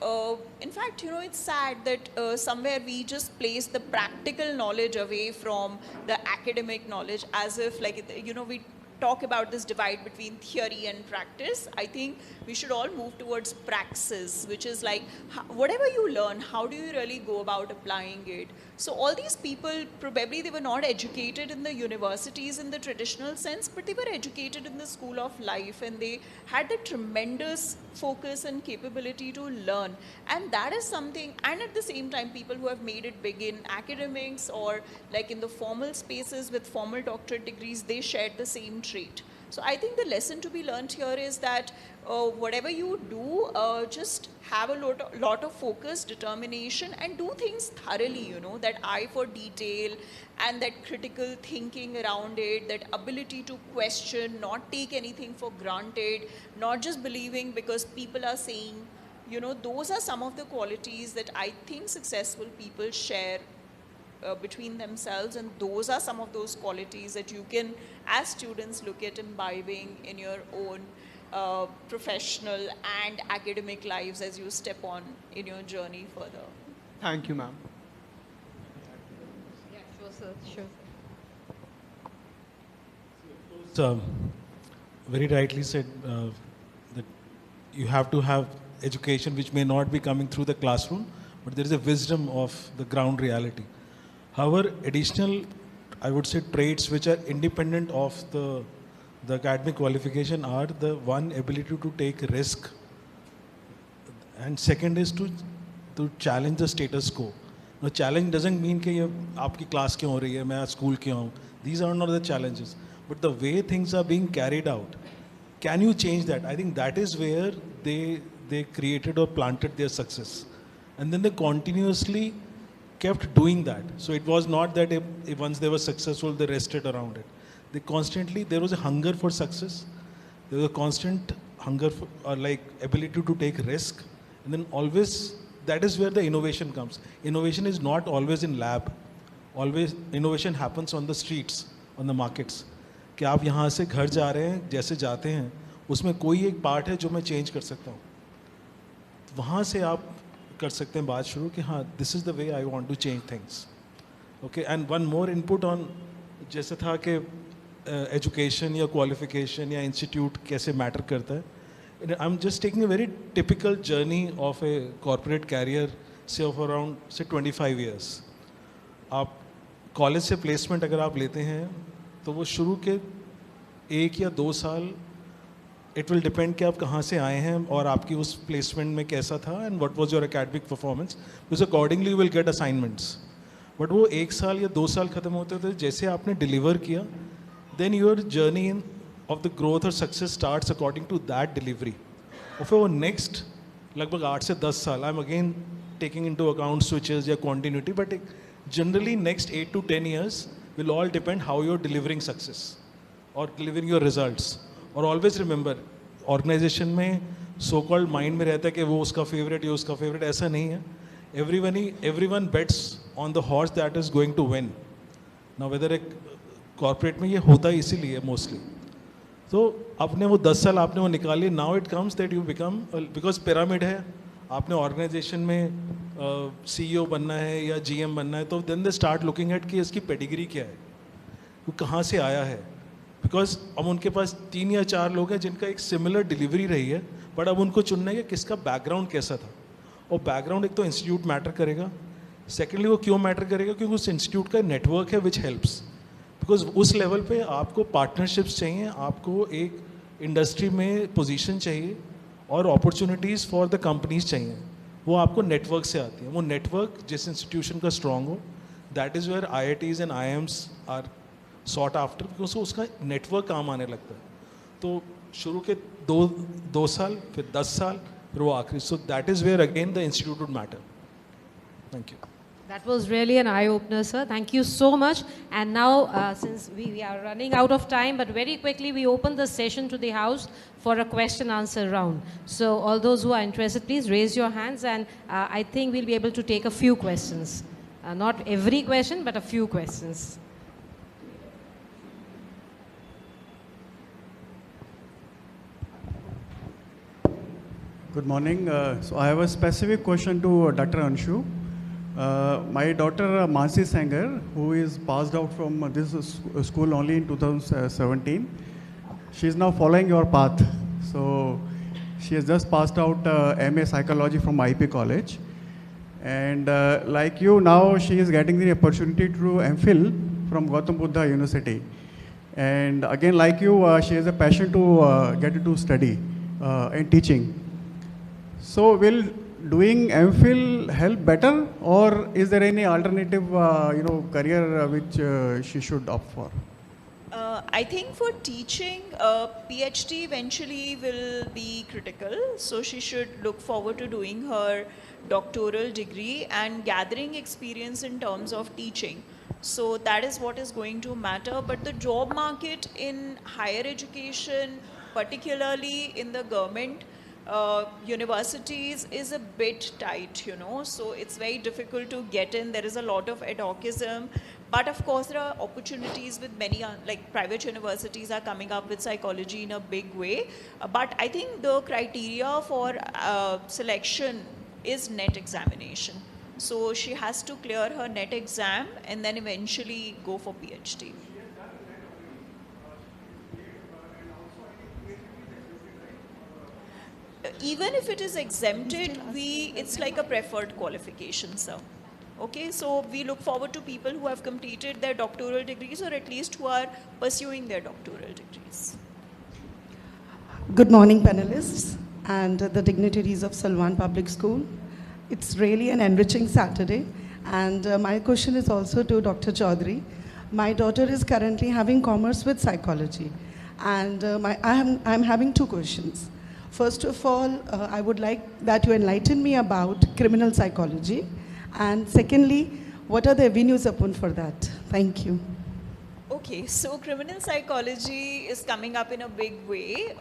in fact, it's sad that somewhere we just place the practical knowledge away from the academic knowledge, as if we talk about this divide between theory and practice. I think we should all move towards praxis, which is like whatever you learn, how do you really go about applying it? So all these people, probably they were not educated in the universities in the traditional sense, but they were educated in the school of life, and they had the tremendous focus and capability to learn. And that is something, and at the same time, people who have made it big in academics or like in the formal spaces with formal doctorate degrees, they shared the same trait. So I think the lesson to be learned here is that whatever you do, just have a lot of focus, determination, and do things thoroughly, that eye for detail and that critical thinking around it, that ability to question, not take anything for granted, not just believing because people are saying, those are some of the qualities that I think successful people share between themselves, and those are some of those qualities that you can, as students, look at imbibing in your own professional and academic lives as you step on in your journey further. Thank you, ma'am. Yeah, sure, sir. Sure. So, very rightly said that you have to have education which may not be coming through the classroom, but there is a wisdom of the ground reality. However, additional, I would say, traits which are independent of the academic qualification are the one, ability to take risk, and second is to challenge the status quo. Now, challenge doesn't mean कि ये आपकी class क्यों हो रही है, मैं आज school क्यों हूँ. These are not the challenges, but the way things are being carried out. Can you change that? I think that is where they created or planted their success, and then they continuously kept doing that. So it was not that if once they were successful, they rested around it. They constantly, there was a hunger for success. There was a constant hunger for, or like ability to take risk, and then always, that is where the innovation comes. Innovation is not always in lab. Always innovation happens on the streets, on the markets. कि आप यहाँ से घर जा रहे हैं, जैसे जाते हैं, उसमें कोई एक पार्ट है जो मैं चेंज कर सकता हूँ. वहाँ से आप कर सकते हैं बात शुरू कि हाँ, this is the way I want to change things. Okay, and one more input on जैसे था कि education या qualification या institute कैसे matter करता है. I'm just taking a very typical journey of a corporate career, say of around say 25 years. आप college से प्लेसमेंट अगर आप लेते हैं तो वो शुरू के 1 या 2 साल, इट विल डिपेंड कि आप कहाँ से आए हैं और आपकी उस प्लेसमेंट में कैसा था and what was your academic performance, because accordingly you will get assignments. But वो 1 साल या 2 साल ख़त्म होते थे, जैसे आपने डिलीवर किया, then your journey in of the growth और success starts according to that delivery. और फिर वो नेक्स्ट लगभग 8 से 10 साल, I am again taking into account switches या quantity, but generally next 8 to 10 years will all depend how you're delivering success or delivering your results. और always remember, organization में so called mind में रहता है कि वो उसका favorite, ये उसका favorite, ऐसा नहीं है. Everyone bets on the horse that is going to win. Now whether एक corporate में ये होता है इसीलिए mostly. तो आपने वो 10 साल आपने वो निकाली, now it comes that you become, because pyramid है, आपने ऑर्गेनाइजेशन में CEO बनना है या GM बनना है, तो then they start looking at कि इसकी पेडिग्री क्या है, वो कहाँ से आया है. बिकॉज अब उनके पास 3 या 4 लोग हैं जिनका एक सिमिलर डिलीवरी रही है, बट अब उनको चुनना है कि किसका बैकग्राउंड कैसा था. और बैकग्राउंड एक तो इंस्टीट्यूट मैटर करेगा, सेकेंडली वो क्यों मैटर करेगा, क्योंकि उस इंस्टीट्यूट का नेटवर्क है विच हेल्प्स. बिकॉज उस लेवल पे आपको पार्टनरशिप्स चाहिए, आपको एक इंडस्ट्री में पोजीशन चाहिए और अपॉर्चुनिटीज़ फॉर द कंपनीज चाहिए. वो आपको नेटवर्क से आती है. वो नेटवर्क जिस इंस्टीट्यूशन का स्ट्रॉन्ग हो, that is where IITs and IIMs are sought after, because उसका नेटवर्क काम आने लगता है. तो शुरू के 2 साल, फिर 10 साल, फिर वो आखिरी. So that is where again the institute would matter. Thank you. That was really an eye-opener, sir. Thank you so much. And now, since we are running out of time, but very quickly we open the session to the house for a question-answer round. So all those who are interested, please raise your hands, and I think we'll be able to take a few questions. Not every question, but a few questions. Good morning. So I have a specific question to Dr. Anshu. My daughter Mansi Sanger, who is passed out from this school only in 2017, she is now following your path. So she has just passed out MA Psychology from IP College. And like you, now she is getting the opportunity to do MPhil from Gautam Buddha University. And again, like you, she has a passion to get into study and teaching. So will doing MPhil help better, or is there any alternative, career which she should opt for? I think for teaching, PhD eventually will be critical. So she should look forward to doing her doctoral degree and gathering experience in terms of teaching. So that is what is going to matter. But the job market in higher education, particularly in the government, universities is a bit tight, you know, so it's very difficult to get in. There is a lot of ad hocism, but of course there are opportunities with many, like private universities are coming up with psychology in a big way. But I think the criteria for selection is NET examination. So she has to clear her NET exam and then eventually go for PhD. Even if it is exempted, it's like a preferred qualification, sir. Okay, so we look forward to people who have completed their doctoral degrees or at least who are pursuing their doctoral degrees. Good morning, panelists and the dignitaries of Salwan Public School. It's really an enriching Saturday, and my question is also to Dr. Chaudhary. My daughter is currently having commerce with psychology, and I'm having two questions. First of all, I would like that you enlighten me about criminal psychology. And secondly, what are the avenues open for that? Thank you. Okay, so criminal psychology is coming up in a big way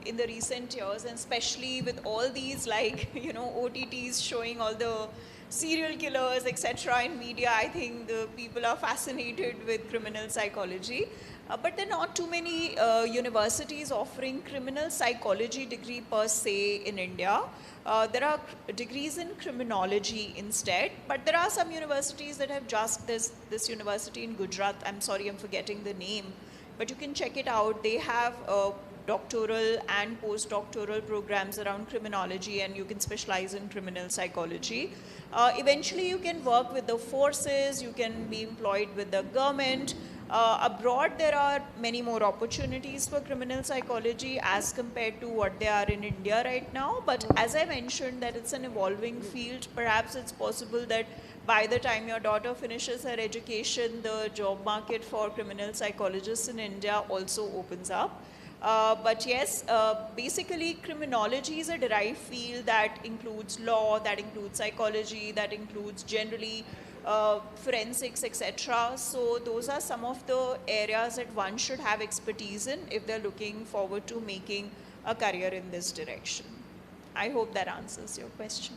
in the recent years, and especially with all these, like, you know, OTTs showing all the serial killers, etc. in media. I think the people are fascinated with criminal psychology. But there are not too many universities offering criminal psychology degree per se in India. There are degrees in criminology instead, but there are some universities that have just this university in Gujarat. I'm sorry, I'm forgetting the name, but you can check it out. They have doctoral and postdoctoral programs around criminology, and you can specialize in criminal psychology. Eventually, you can work with the forces, you can be employed with the government. Abroad, there are many more opportunities for criminal psychology as compared to what they are in India right now. But as I mentioned, that it's an evolving field. Perhaps it's possible that by the time your daughter finishes her education, the job market for criminal psychologists in India also opens up. But yes, basically criminology is a derived field that includes law, that includes psychology, that includes generally forensics, etc. So those are some of the areas that one should have expertise in if they're looking forward to making a career in this direction. I hope that answers your question.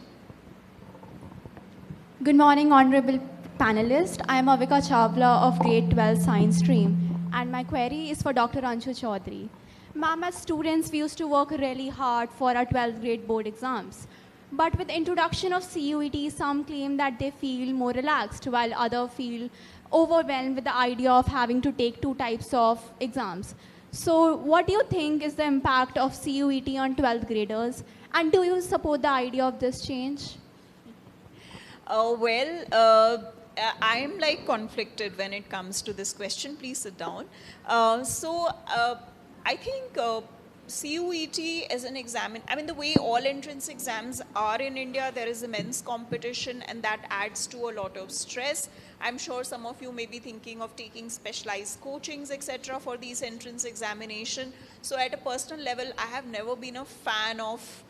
Good morning, honorable panelists. I am Avika Chawla of grade 12 science stream, and my query is for Dr. Anshu Chaudhary. Ma'am, as students, we used to work really hard for our 12th grade board exams. But with the introduction of CUET, some claim that they feel more relaxed, while others feel overwhelmed with the idea of having to take two types of exams. So what do you think is the impact of CUET on 12th graders? And do you support the idea of this change? I'm like conflicted when it comes to this question. Please sit down. I think CUET as an exam, I mean, the way all entrance exams are in India, there is immense competition, and that adds to a lot of stress. I'm sure some of you may be thinking of taking specialized coachings, etc. for these entrance examination. So at a personal level, I have never been a fan of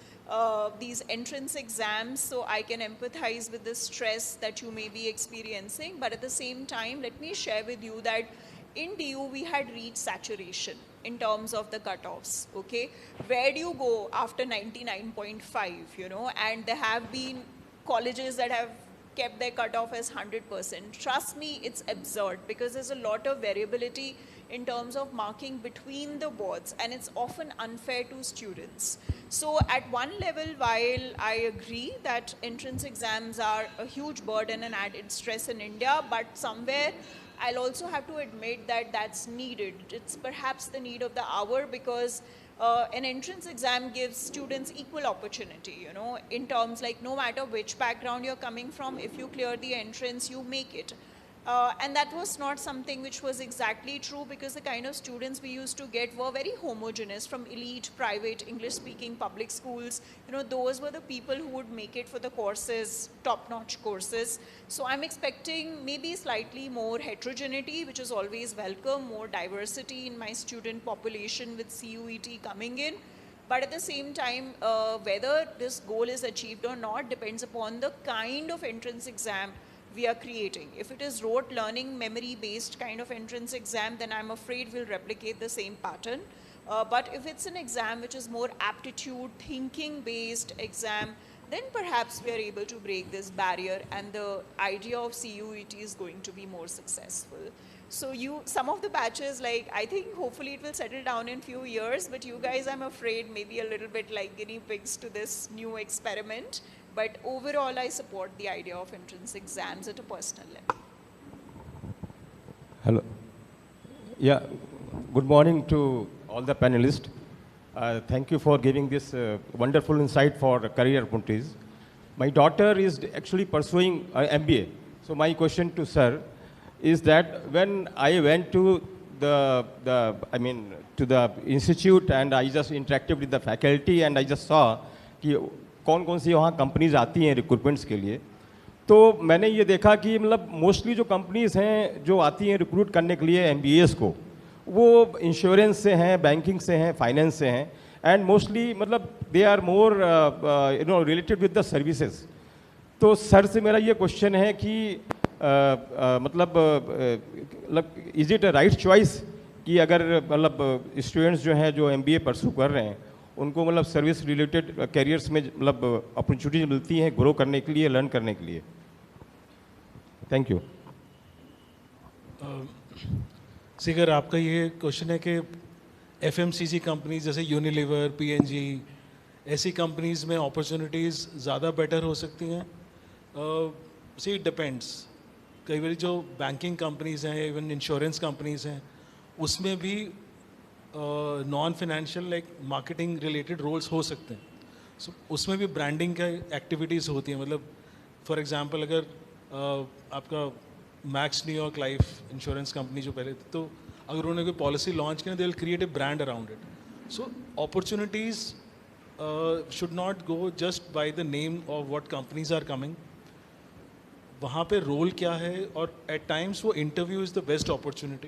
these entrance exams, so I can empathize with the stress that you may be experiencing. But at the same time, let me share with you that in DU, we had reached saturation in terms of the cutoffs, okay? Where do you go after 99.5, you know? And there have been colleges that have kept their cutoff as 100%. Trust me, it's absurd because there's a lot of variability in terms of marking between the boards, and it's often unfair to students. So at one level, while I agree that entrance exams are a huge burden and added stress in India, but somewhere I'll also have to admit that that's needed. It's perhaps the need of the hour because an entrance exam gives students equal opportunity, you know, in terms like no matter which background you're coming from, if you clear the entrance, you make it. And that was not something which was exactly true because the kind of students we used to get were very homogeneous from elite, private, English-speaking public schools. You know, those were the people who would make it for the courses, top-notch courses. So I'm expecting maybe slightly more heterogeneity, which is always welcome, more diversity in my student population with CUET coming in. But at the same time, whether this goal is achieved or not depends upon the kind of entrance exam we are creating. If it is rote learning, memory-based kind of entrance exam, then I'm afraid we'll replicate the same pattern. But if it's an exam which is more aptitude, thinking based exam, then perhaps we are able to break this barrier and the idea of CUET is going to be more successful. So some of the batches, like, I think hopefully it will settle down in few years, but you guys, I'm afraid, maybe a little bit like guinea pigs to this new experiment. But overall, I support the idea of entrance exams at a personal level. Hello. Yeah, good morning to all the panelists. Thank you for giving this wonderful insight for career opportunities. My daughter is actually pursuing MBA. So my question to sir is that when I went to the institute and I just interacted with the faculty and I just saw कि कौन-कौन सी वहाँ companies आती हैं recruitments के लिए, तो मैंने ये देखा कि मतलब मोस्टली जो कंपनीज हैं जो आती हैं रिक्रूट करने के लिए MBAs को, वो इंश्योरेंस से हैं, बैंकिंग से हैं, फाइनेंस से हैं, एंड मोस्टली मतलब they are more related with the services. तो सर से मेरा ये क्वेश्चन है कि मतलब is it a right choice कि अगर मतलब स्टूडेंट्स जो हैं जो MBA परसू कर रहे हैं उनको मतलब सर्विस रिलेटेड कैरियर्स में मतलब अपॉर्चुनिटीज मिलती हैं ग्रो करने के लिए, लर्न करने के लिए. Thank you. अगर आपका ये क्वेश्चन है कि FMCG कंपनीज जैसे यूनिलीवर, P&G, ऐसी कंपनीज में अपॉर्चुनिटीज़ ज़्यादा बेटर हो सकती हैं. See it depends. कई बार जो बैंकिंग कंपनीज हैं, इवन इंश्योरेंस कंपनीज हैं, उसमें भी non financial like marketing related roles हो सकते हैं. सो उसमें भी ब्रांडिंग का एक्टिविटीज़ होती हैं. मतलब फॉर एग्जांपल अगर आपका max New York life insurance company जो पहले थी, तो अगर उन्होंने कोई पॉलिसी लॉन्च की, they will create a brand around it. So opportunities should not go just by the name of what companies are coming. वहाँ पे रोल क्या है, और एट टाइम्स वो interview is the best opportunity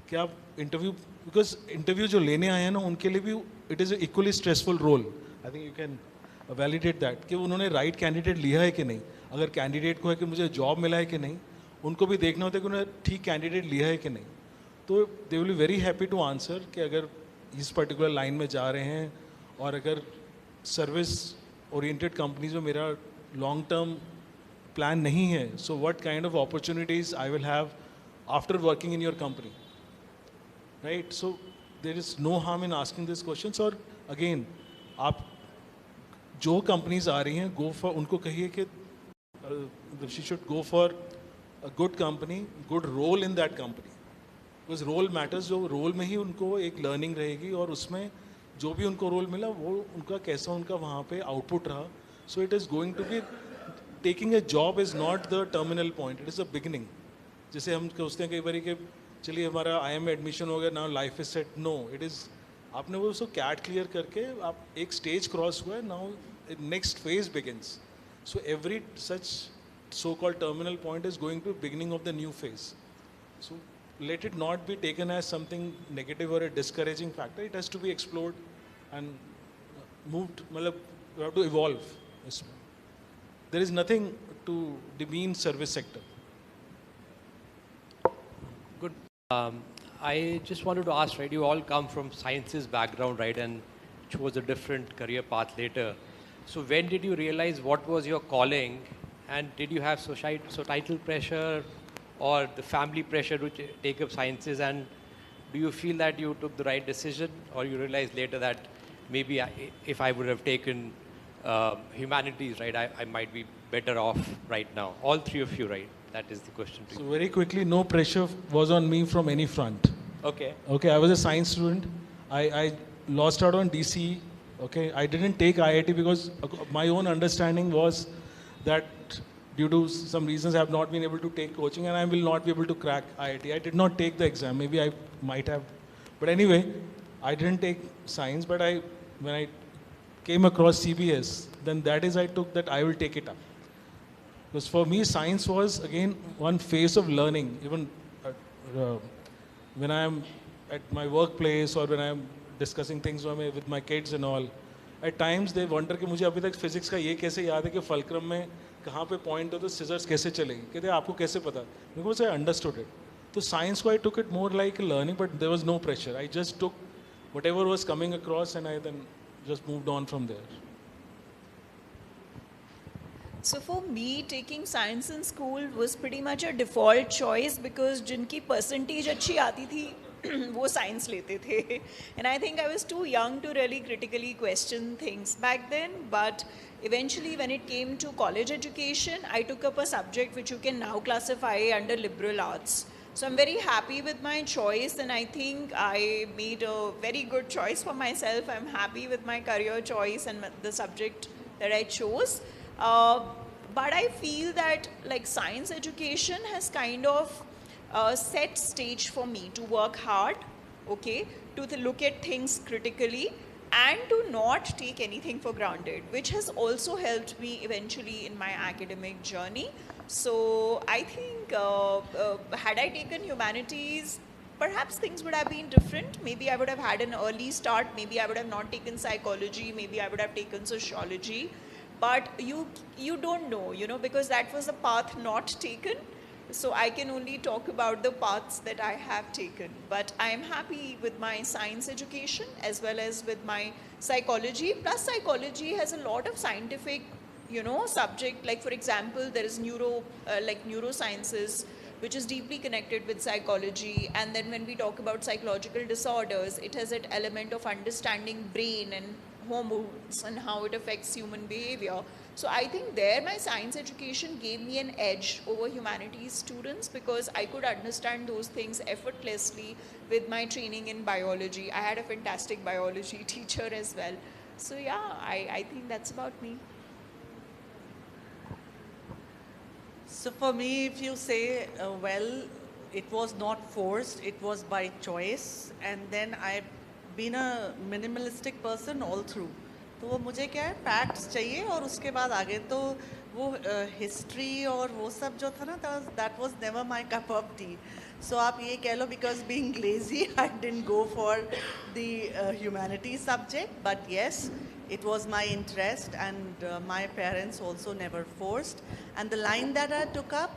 कि आप interview, because interview जो लेने आए हैं ना उनके लिए भी it is equally stressful role. I think you can validate that कि उन्होंने राइट कैंडिडेट लिया है कि नहीं. अगर कैंडिडेट को है कि मुझे जॉब मिला है कि नहीं, उनको भी देखना होता है कि उन्होंने ठीक कैंडिडेट लिया है कि नहीं. तो they will be very happy to answer कि अगर इस पर्टिकुलर लाइन में जा रहे हैं और अगर सर्विस ओरिएंटेड कंपनीज में मेरा लॉन्ग टर्म प्लान नहीं है, so what kind of opportunities I will have after working in your company, right. So there is no harm in asking this questions. और अगेन आप जो कंपनीज आ रही हैं, go for, उनको कहिए कि she should go for a good company, good role in that company, because role matters. जो role में ही उनको एक लर्निंग रहेगी और उसमें जो भी उनको रोल मिला वो उनका कैसा उनका वहाँ पे आउटपुट रहा. So it is going to be, taking a job is not the terminal point, it is a beginning. जैसे हम सोचते हैं कई बार कि चलिए हमारा IIM में एडमिशन हो गया, now life is set. No, it is आपने वो उसको कैट क्लियर करके आप एक स्टेज क्रॉस हुआ है, now next phase begins. So every such so called terminal point is going to beginning of the new phase. So let it not be taken as something negative or a discouraging factor. It has to be explored and moved. Matlab, you have to evolve. There is nothing to demean service sector. Good. I just wanted to ask, right, you all come from sciences background, right, and chose a different career path later. So when did you realize what was your calling? And did you have societal pressure or the family pressure to take up sciences? And do you feel that you took the right decision, or you realized later that maybe if I would have taken humanities, right, I might be better off right now? All three of you, right? That is the question to you. So very quickly, no pressure was on me from any front. Okay. Okay, I was a science student. I lost out on DCE. Okay, I didn't take IIT because my own understanding was that due to some reasons I have not been able to take coaching and I will not be able to crack IIT. I did not take the exam. Maybe I might have. But anyway, I didn't take science, but when I came across CBS, then that is I took that I will take it up. Because for me, science was again one phase of learning. Even when I am at my workplace or when I am discussing things with my kids and all, at times they wonder कि मुझे अभी तक physics का ये कैसे याद है कि फलक्रम में कहाँ पे पॉइंट हो तो सिजर्स कैसे चलेंगे. कहते हैं आपको कैसे पता? Because I understood it. तो साइंस को I took it more like learning, but there was no pressure. I just took whatever was coming across, and I then just moved on from there. So for me, taking science in school was pretty much a default choice because जिनकी percentage अच्छी आती थी वो science लेते थे. And I think I was too young to really critically question things back then. But eventually when it came to college education, I took up a subject which you can now classify under liberal arts. So I'm very happy with my choice, and I think I made a very good choice for myself. I'm happy with my career choice and the subject that I chose. But I feel that like science education has kind of set stage for me to work hard, okay, to look at things critically and to not take anything for granted, which has also helped me eventually in my academic journey. So I think had I taken humanities, perhaps things would have been different. Maybe I would have had an early start. Maybe I would have not taken psychology. Maybe I would have taken sociology. But you don't know, you know, because that was a path not taken. So I can only talk about the paths that I have taken. But I am happy with my science education as well as with my psychology. Plus psychology has a lot of scientific, you know, subject. Like for example, there is neurosciences, which is deeply connected with psychology. And then when we talk about psychological disorders, it has that element of understanding brain and hormones and how it affects human behavior. So I think there my science education gave me an edge over humanities students because I could understand those things effortlessly with my training in biology. I had a fantastic biology teacher as well. So yeah, I think that's about me. So for me, if you say, well, it was not forced, it was by choice, and then I've been a minimalistic person all through. तो वो मुझे क्या है facts चाहिए और उसके बाद आगे तो वो हिस्ट्री और वो सब जो था ना that was never my cup of tea so आप ये कह लो because being lazy I didn't go for the humanity subject but yes it was my interest and my parents also never forced and the line that I took up,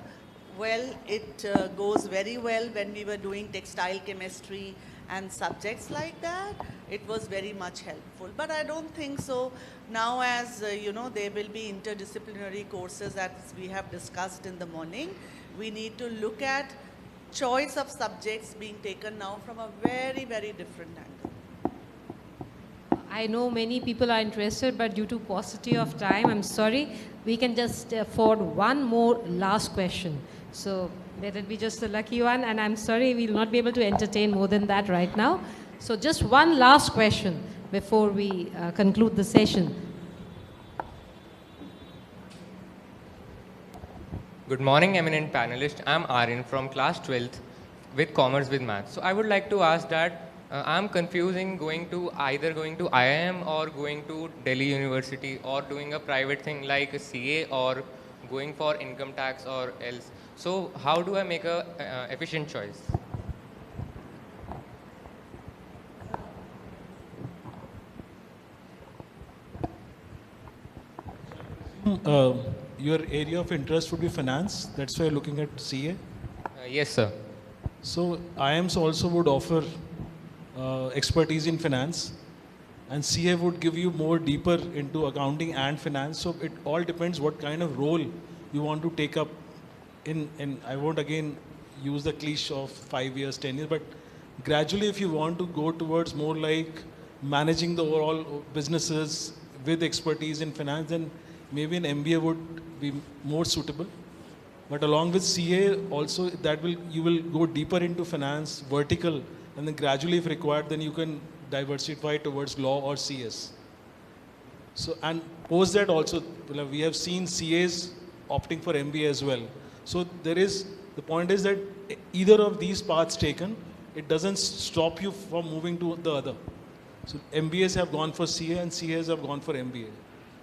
well, it goes very well when we were doing textile chemistry and subjects like that. It was very much helpful, but I don't think so now as you know there will be interdisciplinary courses as we have discussed in the morning. We need to look at choice of subjects being taken now from a very, very different angle. I know many people are interested, but due to paucity of time, I'm sorry, we can just afford one more last question. So let it be just a lucky one, and I'm sorry we'll not be able to entertain more than that right now. So just one last question before we conclude the session. Good morning, eminent panelist. I'm Aryan from class 12th with Commerce with Maths. So I would like to ask that I'm confusing either going to IIM or going to Delhi University or doing a private thing like a CA or going for income tax or else. So how do I make a efficient choice? Your area of interest would be finance. That's why you're looking at CA? Yes, sir. So IIMs also would offer expertise in finance, and CA would give you more deeper into accounting and finance. So it all depends what kind of role you want to take up in I won't again use the cliche of 5 years, 10 years, but gradually if you want to go towards more like managing the overall businesses with expertise in finance, then maybe an MBA would be more suitable. But along with CA also you will go deeper into finance, vertical, and then gradually if required then you can diversify towards law or CS. So and post that also we have seen CAs opting for MBA as well. So the point is that either of these paths taken, it doesn't stop you from moving to the other. So MBAs have gone for CA and CAs have gone for MBA.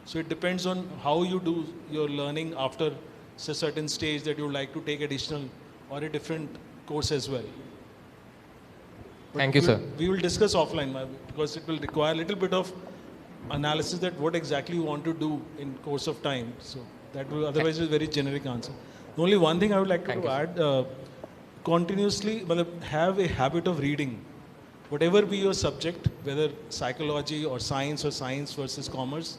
So it depends on how you do your learning after a certain stage that you would like to take additional or a different course as well. Thank you, sir. We will discuss offline because it will require a little bit of analysis that what exactly you want to do in course of time. So that will otherwise is a very generic answer. The only one thing I would like to add, continuously have a habit of reading. whatever be your subject, whether psychology or science versus commerce,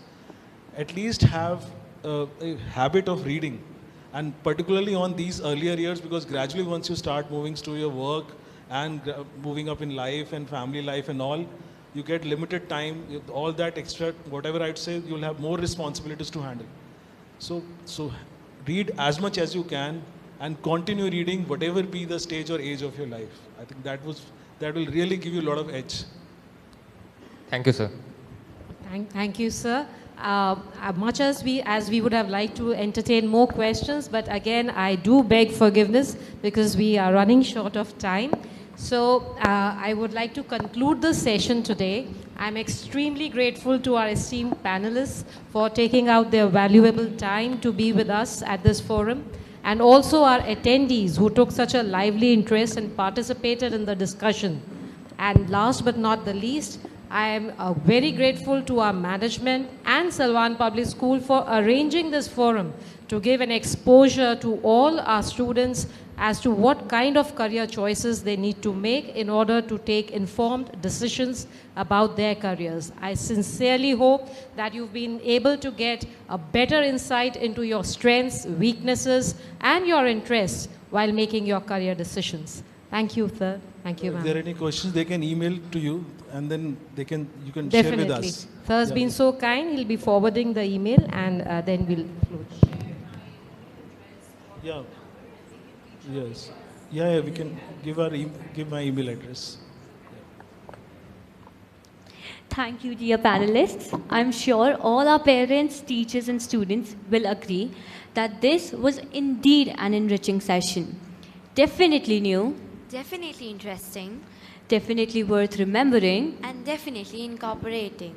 at least have a habit of reading. And particularly on these earlier years, because gradually once you start moving to your work and moving up in life and family life and all, you get limited time, all that extra, whatever I'd say, you'll have more responsibilities to handle. So read as much as you can and continue reading whatever be the stage or age of your life. I think that will really give you a lot of edge. Thank you, sir. Thank you, sir. Much as we would have liked to entertain more questions, but again, I do beg forgiveness because we are running short of time. So I would like to conclude the session today. I'm extremely grateful to our esteemed panelists for taking out their valuable time to be with us at this forum, and also our attendees who took such a lively interest and participated in the discussion. And last but not the least, I am very grateful to our management and Salwan Public School for arranging this forum to give an exposure to all our students as to what kind of career choices they need to make in order to take informed decisions about their careers. I sincerely hope that you've been able to get a better insight into your strengths, weaknesses, and your interests while making your career decisions. Thank you, sir. Thank you, ma'am. If there are any questions, they can email to you, and then you can Definitely. share with us. Sir has been so kind, he'll be forwarding the email, and then we'll float. Yeah. Yes. Yeah, we can give my email address. Thank you, dear panelists. I'm sure all our parents, teachers, and students will agree that this was indeed an enriching session. Definitely new. Definitely interesting. Definitely worth remembering. And definitely incorporating.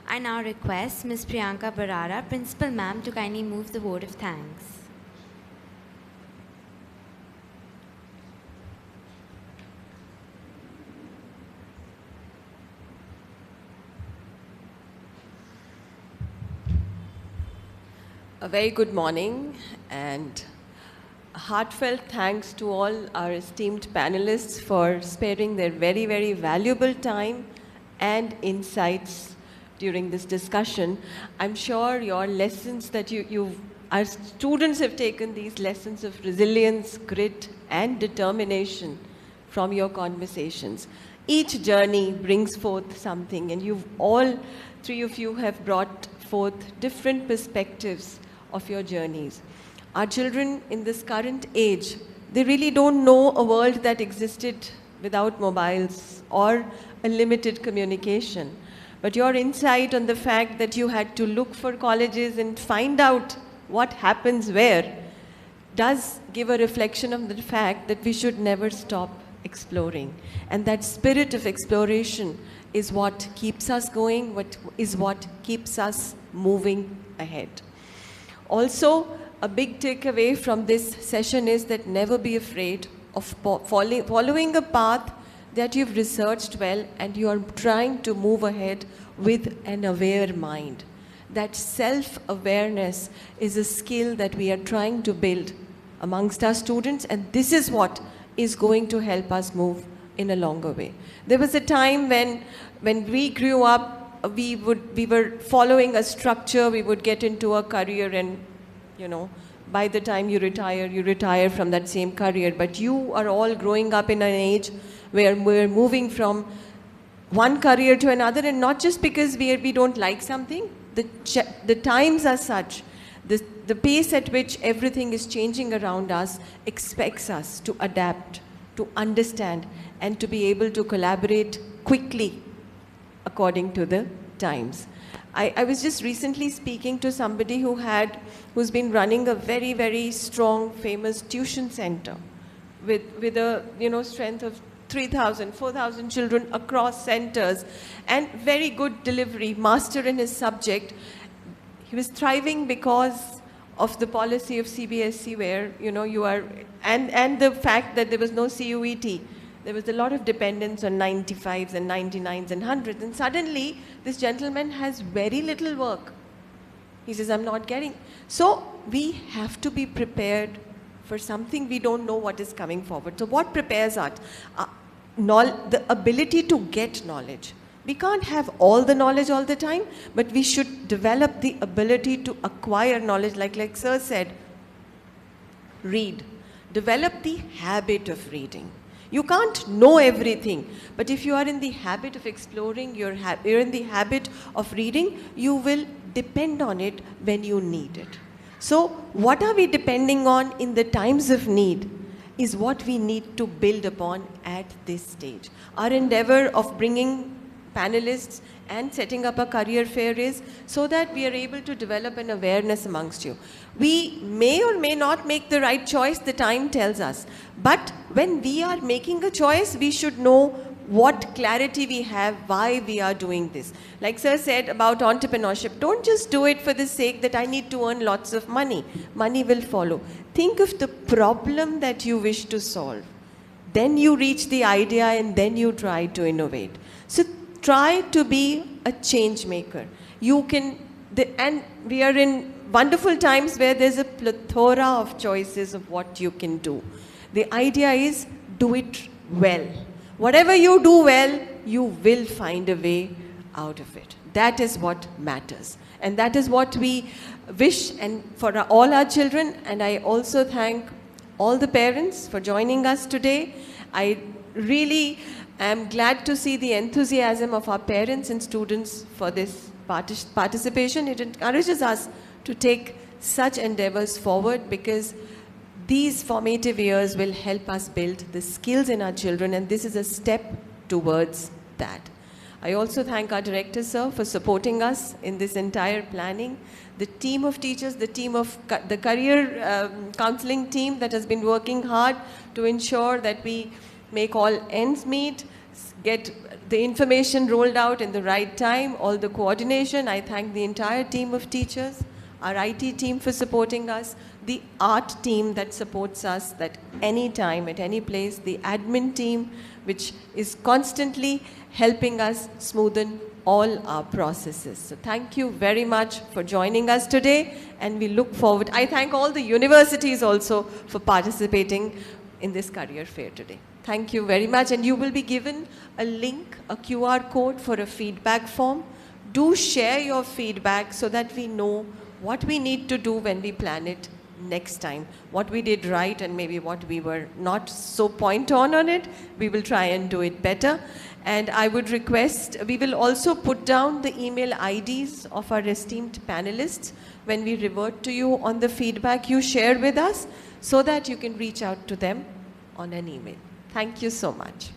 I now request Ms. Priyanka Barara, Principal Ma'am, to kindly move the vote of thanks. A very good morning and a heartfelt thanks to all our esteemed panelists for sparing their very, very valuable time and insights during this discussion. I'm sure your lessons that our students have taken these lessons of resilience, grit, and determination from your conversations. Each journey brings forth something, and three of you have brought forth different perspectives of your journeys. Our children in this current age, they really don't know a world that existed without mobiles or a limited communication. But your insight on the fact that you had to look for colleges and find out what happens where does give a reflection of the fact that we should never stop exploring. And that spirit of exploration is what keeps us going, what keeps us moving ahead. Also, a big takeaway from this session is that never be afraid of following a path that you've researched well and you are trying to move ahead with an aware mind. That self-awareness is a skill that we are trying to build amongst our students, and this is what is going to help us move in a longer way. There was a time when we grew up, we were following a structure, we would get into a career and, by the time you retire from that same career. But you are all growing up in an age where we're moving from one career to another, and not just because we don't like something. The times are such, the pace at which everything is changing around us expects us to adapt, to understand, and to be able to collaborate quickly according to the times. I was just recently speaking to somebody who's been running a very, very strong, famous tuition center with a strength of 3,000, 4,000 children across centers, and very good delivery, master in his subject. He was thriving because of the policy of CBSE, where and the fact that there was no CUET. There was a lot of dependence on 95s and 99s and 100s, and suddenly this gentleman has very little work. He says, I'm not getting. So we have to be prepared for something we don't know what is coming forward. So what prepares us? the ability to get knowledge. We can't have all the knowledge all the time, but we should develop the ability to acquire knowledge, like Sir said, read. Develop the habit of reading. You can't know everything, but if you are in the habit of exploring, you're in the habit of reading, you will depend on it when you need it. So what are we depending on in the times of need is what we need to build upon at this stage. Our endeavor of bringing panelists and setting up a career fair is so that we are able to develop an awareness amongst you. We may or may not make the right choice, the time tells us. But when we are making a choice, we should know what clarity we have, why we are doing this. Like Sir said about entrepreneurship, don't just do it for the sake that I need to earn lots of money. Money will follow. Think of the problem that you wish to solve. Then you reach the idea and then you try to innovate. So try to be a change maker. You can, and we are in wonderful times where there's a plethora of choices of what you can do. The idea is do it well. Whatever you do well, you will find a way out of it. That is what matters. And that is what we wish and for all our children. And I also thank all the parents for joining us today. I really am glad to see the enthusiasm of our parents and students for this participation. It encourages us to take such endeavors forward because these formative years will help us build the skills in our children, and this is a step towards that. I also thank our director, sir, for supporting us in this entire planning. The team of teachers, the team of the career counseling team that has been working hard to ensure that we make all ends meet, get the information rolled out in the right time, all the coordination. I thank the entire team of teachers, our IT team for supporting us, the art team that supports us at any time, at any place, the admin team, which is constantly helping us smoothen all our processes. So thank you very much for joining us today, and we look forward. I thank all the universities also for participating in this career fair today. Thank you very much, and you will be given a link, a QR code for a feedback form. Do share your feedback so that we know what we need to do when we plan it next time. What we did right and maybe what we were not so point on it, we will try and do it better. And I would request, we will also put down the email IDs of our esteemed panelists when we revert to you on the feedback you share with us so that you can reach out to them on an email. Thank you so much.